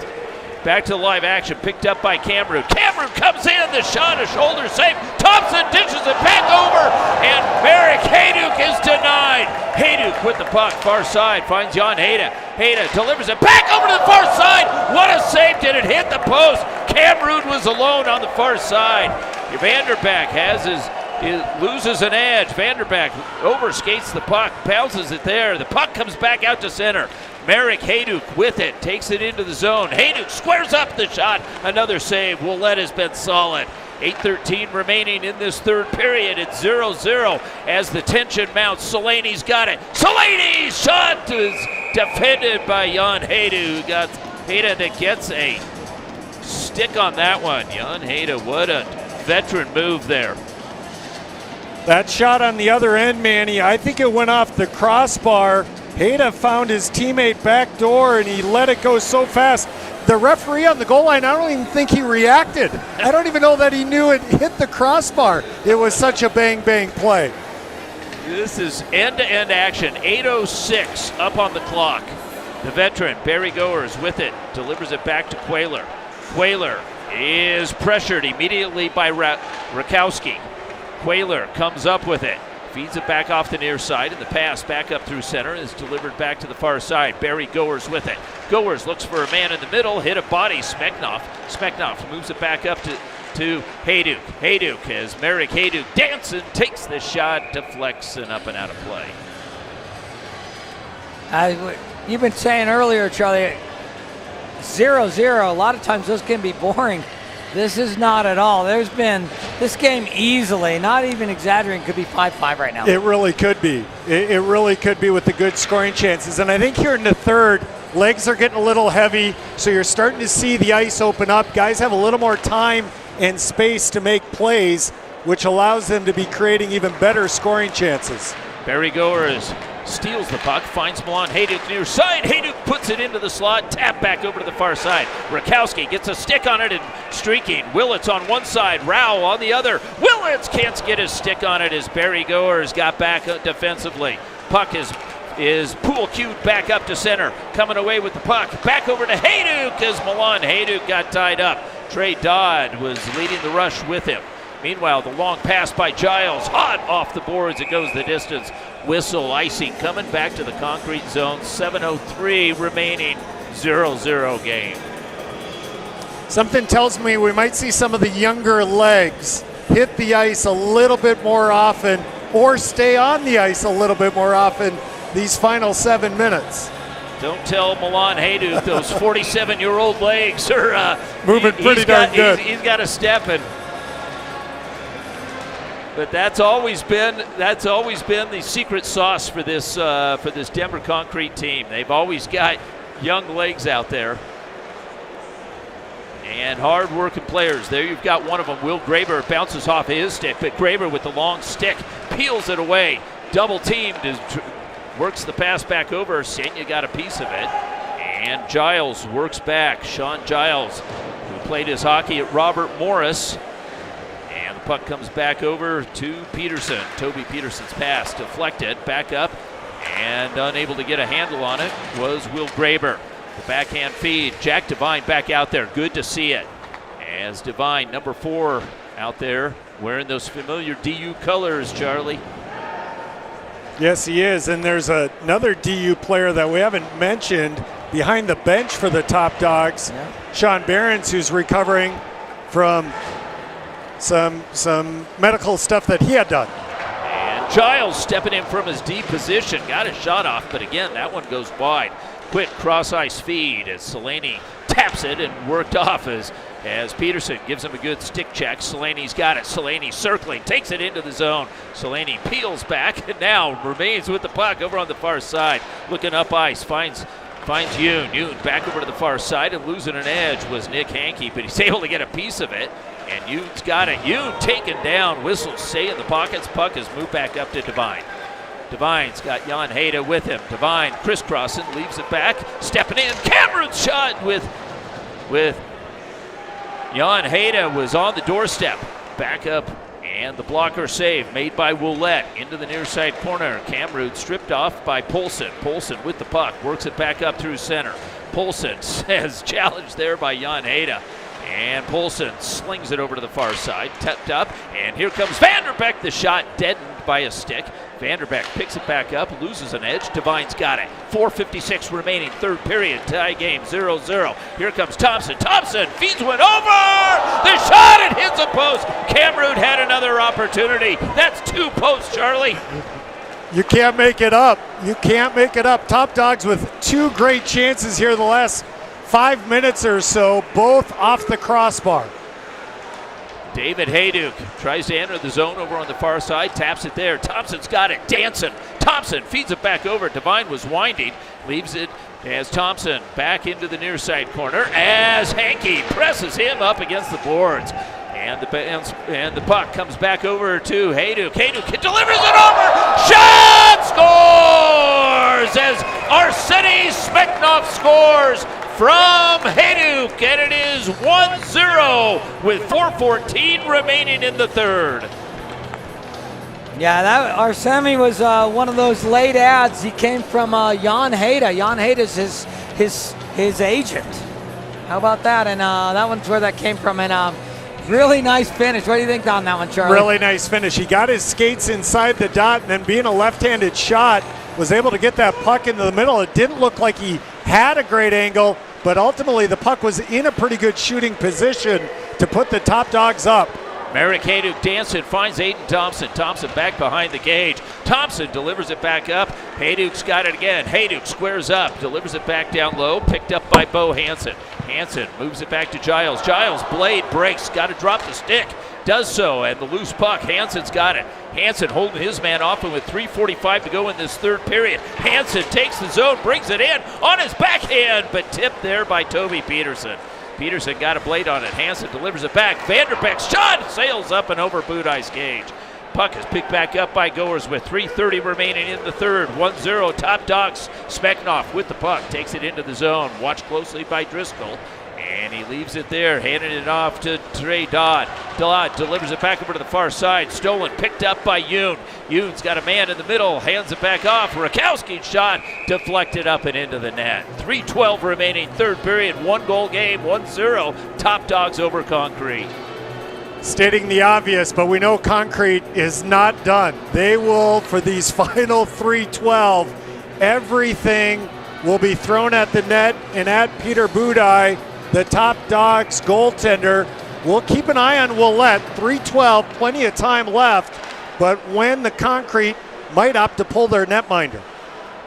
Back to live action, picked up by Cameron. Cameron comes in, the shot, a shoulder save. Thompson dishes it back over, and Marek Hayduk is denied. Hayduk with the puck, far side, finds Jan Hayda. Hayda delivers it back over to the far side. What a save, did it hit the post? Cameron was alone on the far side. Vanderbeck loses an edge. Vanderbeck overskates the puck, bounces it there. The puck comes back out to center. Marek Hayduk with it, takes it into the zone. Hayduk squares up the shot. Another save. Willett has been solid. 8:13 remaining in this third period. It's 0-0 as the tension mounts. Selaney's got it. Selaney's shot is defended by Jan Hayda, who got Hayda that gets a stick on that one. Jan Hayda, what a veteran move there. That shot on the other end, Manny, I think it went off the crossbar. Hayda found his teammate back door and he let it go so fast. The referee on the goal line, I don't even think he reacted. I don't even know that he knew it hit the crossbar. It was such a bang-bang play. This is end-to-end action. 8:06 up on the clock. The veteran, Barry Goers, with it, delivers it back to Quayler. Quayler is pressured immediately by Rakowski. Quayler comes up with it. Feeds it back off the near side, and the pass back up through center is delivered back to the far side. Barry Goers with it. Goers looks for a man in the middle, hit a body. Smeknoff moves it back up to Hayduk. Hayduk, as Marek Hayduk dancing, takes the shot, deflects, and up and out of play. You've been saying earlier, Charlie, 0-0, a lot of times those can be boring. This is not at all. There's been this game easily, not even exaggerating, could be 5-5 right now. It really could be. It really could be with the good scoring chances. And I think here in the third, legs are getting a little heavy, so you're starting to see the ice open up. Guys have a little more time and space to make plays, which allows them to be creating even better scoring chances. Barry Goers steals the puck, finds Milan Hayduk near side. Hayduk puts it into the slot, tap back over to the far side. Rakowski gets a stick on it and streaking. Willett's on one side, Rao on the other. Willett can't get his stick on it as Barry Goers got back defensively. Puck is pool cued back up to center. Coming away with the puck. Back over to Hayduk as Milan Hayduk got tied up. Trey Dodd was leading the rush with him. Meanwhile, the long pass by Giles, hot off the boards, it goes the distance. Whistle, icing, coming back to the concrete zone. 7:03 remaining, 0-0 game. Something tells me we might see some of the younger legs hit the ice a little bit more often or stay on the ice a little bit more often these final 7 minutes. Don't tell Milan Hayduk those 47-year-old legs are moving pretty darn good. He's got a step in. But that's always been the secret sauce for this Denver Concrete team. They've always got young legs out there and hard-working players. There you've got one of them. Will Graber bounces off his stick, but Graber with the long stick peels it away. Double teamed, works the pass back over. Senya got a piece of it, and Giles works back. Sean Giles, who played his hockey at Robert Morris. And the puck comes back over to Peterson. Toby Peterson's pass deflected, back up, and unable to get a handle on it was Will Graber. The backhand feed, Jack Devine back out there. Good to see it. As Devine, number 4, out there wearing those familiar DU colors, Charlie. Yes, he is. And there's another DU player that we haven't mentioned behind the bench for the Top Dogs, Sean Behrens, who's recovering from some medical stuff that he had done. And Giles stepping in from his D position, got a shot off, but again, that one goes wide. Quick cross-ice feed as Selaney taps it and worked off as Peterson gives him a good stick check. Selaney's got it. Selaney circling, takes it into the zone. Selaney peels back and now remains with the puck over on the far side. Looking up ice, finds Yoon. Yoon back over to the far side, and losing an edge was Nick Hankey, but he's able to get a piece of it. And Yoon's got it. Yoon taken down. Whistles stay in the pockets. Puck is moved back up to Devine. Devine's got Jan Hayda with him. Devine crisscrossing, leaves it back. Stepping in. Cameron's shot with Jan Hayda was on the doorstep. Back up. And the blocker save made by Willette into the near side corner. Camrud stripped off by Polson. Polson with the puck. Works it back up through center. Polson says challenged there by Jan Hayda. And Polson slings it over to the far side, tapped up, and here comes Vanderbeck. The shot deadened by a stick. Vanderbeck picks it back up, loses an edge. Devine's got it. 4:56 remaining, third period, tie game 0-0. Here comes Thompson. Thompson feeds one over. The shot, it hits a post. Camrud had another opportunity. That's 2 posts, Charlie. You can't make it up. You can't make it up. Top Dogs with 2 great chances here in the last 5 minutes or so, both off the crossbar. David Hayduk tries to enter the zone over on the far side, taps it there. Thompson's got it, dancing. Thompson feeds it back over. Devine was winding, leaves it as Thompson back into the near side corner as Hankey presses him up against the boards. And the puck comes back over to Hayduk. Hayduk delivers it over. Shot! Scores as Arsenij Smeknov scores from Hayduk, and it is 1-0 with 4:14 remaining in the third. Yeah, that Arsenij was one of those late ads. He came from Jan Hayda. Jan Hayda's his agent. How about that? And that one's where that came from. And really nice finish. What do you think on that one, Charlie? Really nice finish. He got his skates inside the dot, and then being a left-handed shot, was able to get that puck into the middle. It didn't look like he had a great angle, but ultimately the puck was in a pretty good shooting position to put the Top Dogs up. Marek Hayduk dancing, finds Aiden Thompson. Thompson back behind the cage. Thompson delivers it back up. Hayduk's got it again. Hayduk squares up, delivers it back down low, picked up by Bo Hansen. Hansen moves it back to Giles. Giles' blade breaks, got to drop the stick. Does so, and the loose puck, Hansen's got it. Hansen holding his man off, and with 3:45 to go in this third period, Hansen takes the zone, brings it in on his backhand, but tipped there by Toby Peterson. Peterson got a blade on it. Hansen delivers it back. Vanderbeck's shot sails up and over Budai's cage. Puck is picked back up by goers with 3:30 remaining in the third. 1-0 Top Dogs. Smeknov with the puck, takes it into the zone. Watched closely by Driscoll. And he leaves it there, handing it off to Trey Dodd. Dodd delivers it back over to the far side. Stolen, picked up by Yoon. Yoon's got a man in the middle, hands it back off. Rakowski's shot deflected up and into the net. 3:12 remaining, third period, 1-goal game, 1-0. Top Dogs over Concrete. Stating the obvious, but we know Concrete is not done. They will, for these final 3:12, everything will be thrown at the net and at Peter Budai, the Top Dogs goaltender. We'll keep an eye on Willette. 3:12, plenty of time left, but when the Concrete might opt to pull their netminder.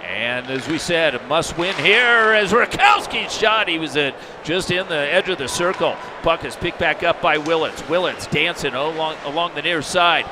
And as we said, a must-win here as Rakowski's shot. He was just in the edge of the circle. Puck is picked back up by Willits. Willits dancing along the near side.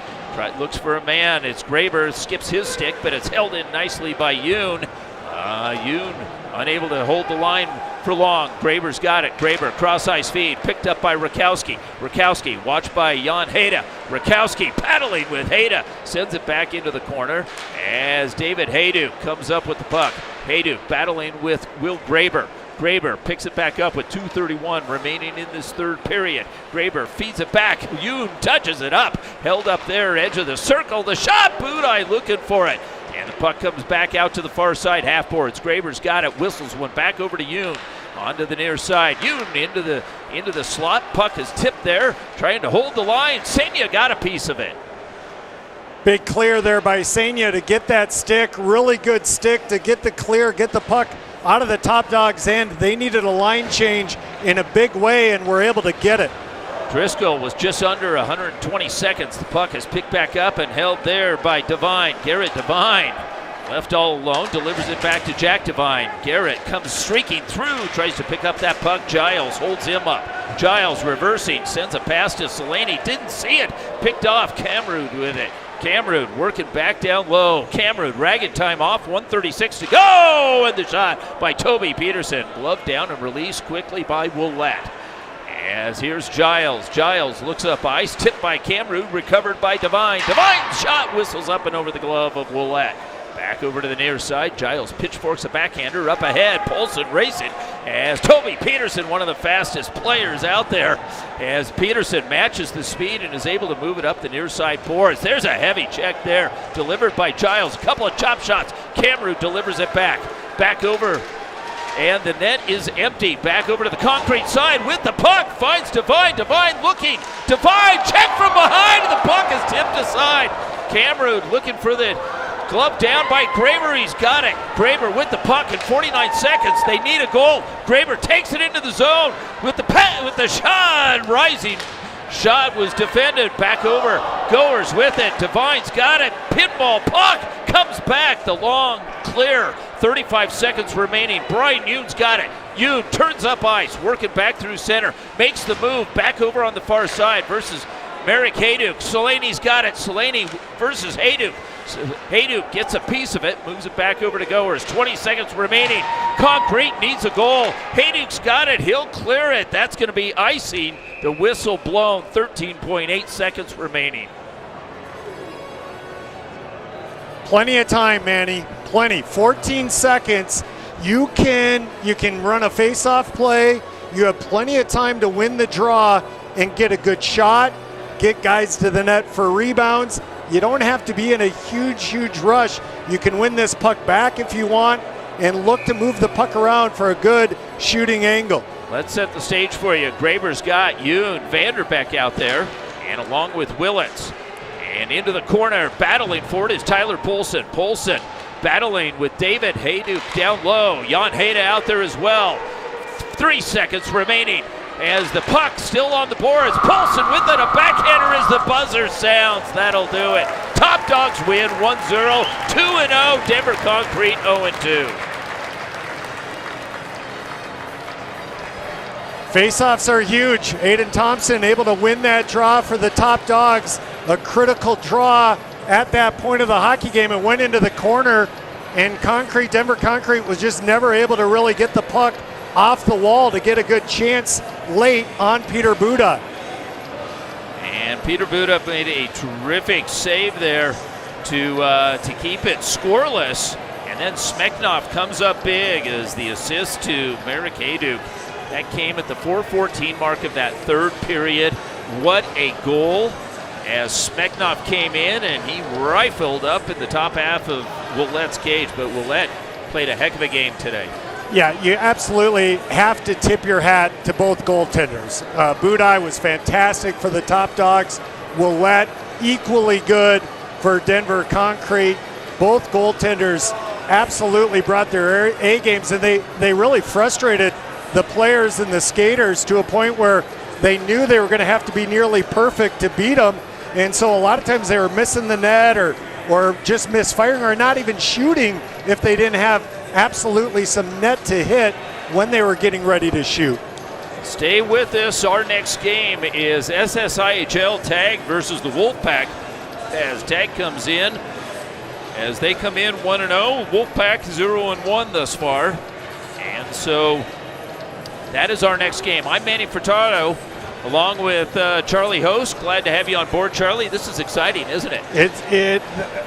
Looks for a man. It's Graber, skips his stick, but it's held in nicely by Yoon. Yoon unable to hold the line for long. Graber's got it. Graber, cross-ice feed, picked up by Rakowski. Rakowski, watched by Jan Hayda. Rakowski paddling with Hayda, sends it back into the corner as David Hayduk comes up with the puck. Hayduk battling with Will Graber. Graber picks it back up with 2:31 remaining in this third period. Graber feeds it back. Yoon touches it up. Held up there, edge of the circle. The shot, Budai looking for it. And the puck comes back out to the far side, half boards. Graber's got it, whistles one back over to Yoon. Onto the near side. Yoon into the slot. Puck is tipped there, trying to hold the line. Senya got a piece of it. Big clear there by Senya to get that stick. Really good stick to get the clear, get the puck out of the Top Dogs' end. They needed a line change in a big way and were able to get it. Driscoll was just under 120 seconds. The puck is picked back up and held there by Devine. Garrett Devine left all alone, delivers it back to Jack Devine. Garrett comes streaking through, tries to pick up that puck. Giles holds him up. Giles reversing, sends a pass to Selaney. Didn't see it. Picked off Camrud with it. Camrud working back down low. Camrud ragged time off, 1:36 to go, and the shot by Toby Peterson. Gloved down and released quickly by Willette. As here's Giles. Giles looks up ice, tipped by Camrud, recovered by Devine. Devine's shot whistles up and over the glove of Willette. Back over to the near side. Giles pitchforks a backhander up ahead. Paulson racing as Toby Peterson, one of the fastest players out there, as Peterson matches the speed and is able to move it up the near side boards. There's a heavy check there, delivered by Giles. A couple of chop shots. Camrud delivers it back. Back over, and the net is empty. Back over to the concrete side with the puck. Finds Devine. Devine looking. Devine check from behind, and the puck is tipped aside. Camrud looking for the glove down by Graber. He's got it. Graber with the puck in 49 seconds. They need a goal. Graber takes it into the zone with the shot. Rising shot was defended. Back over. Goers with it. Devine's got it. Pinball puck comes back. The long clear. 35 seconds remaining. Brian Yoon's got it. Yoon turns up ice. Working back through center. Makes the move. Back over on the far side versus Merrick Hayduk. Selaney's got it. Selaney versus Hayduk. Hayduk gets a piece of it, moves it back over to Goers. 20 seconds remaining. Concrete needs a goal. Hayduk's got it. He'll clear it. That's going to be icing. The whistle blown. 13.8 seconds remaining. Plenty of time, Manny. Plenty. 14 seconds. You can run a face-off play. You have plenty of time to win the draw and get a good shot, get guys to the net for rebounds. You don't have to be in a huge rush. You can win this puck back if you want and look to move the puck around for a good shooting angle. Let's set the stage for you. Graber's got Yoon, Vanderbeck out there, and along with Willets. And into the corner, battling for it is Tyler Poulsen. Poulsen battling with David Hayduk down low. Jan Hayda out there as well. 3 seconds remaining. As the puck still on the boards, Paulson with it, a backhander as the buzzer sounds. That'll do it. Top Dogs win 1-0, 2-0, Denver Concrete 0-2. Faceoffs are huge. Aiden Thompson able to win that draw for the Top Dogs. A critical draw at that point of the hockey game. It went into the corner, and Denver Concrete was just never able to really get the puck off the wall to get a good chance late on Peter Buda. And Peter Buda made a terrific save there to keep it scoreless. And then Smeknov comes up big as the assist to Merrick Hayduk. That came at the 4:14 mark of that third period. What a goal, as Smeknov came in and he rifled up in the top half of Willette's cage. But Willette played a heck of a game today. Yeah, you absolutely have to tip your hat to both goaltenders. Budai was fantastic for the Top Dogs. Willette equally good for Denver Concrete. Both goaltenders absolutely brought their A games, and they really frustrated the players and the skaters to a point where they knew they were going to have to be nearly perfect to beat them. And so a lot of times they were missing the net or just misfiring or not even shooting if they didn't have absolutely some net to hit when they were getting ready to shoot. Stay with us. Our next game is SSIHL Tag versus the Wolfpack. As Tag comes in, as they come in 1-0, Wolfpack 0-1 thus far. And so that is our next game. I'm Manny Furtado, along with Charlie Host. Glad to have you on board, Charlie. This is exciting, isn't it?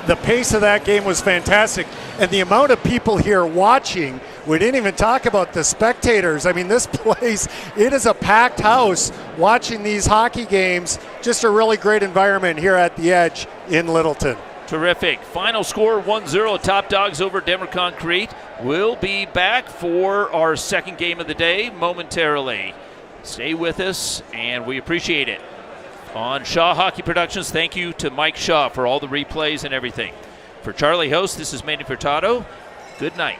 The pace of that game was fantastic, and the amount of people here watching We didn't even talk about the spectators. I mean, this place, it is a packed house watching these hockey games. Just a really great environment here at the Edge in Littleton. Terrific. Final score 1-0. Top Dogs over Denver Concrete. We'll be back for our second game of the day momentarily. Stay with us, and we appreciate it. On Shaw Hockey Productions, thank you to Mike Shaw for all the replays and everything. For Charlie Host, this is Manny Furtado. Good night.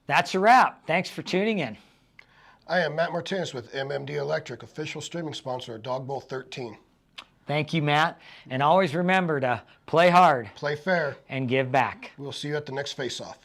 That's a wrap. Thanks for tuning in. I am Matt Martinez with MMD Electric, official streaming sponsor of Dawg Bowl 13. Thank you, Matt. And always remember to play hard Play fair. and give back. We'll see you at the next face-off.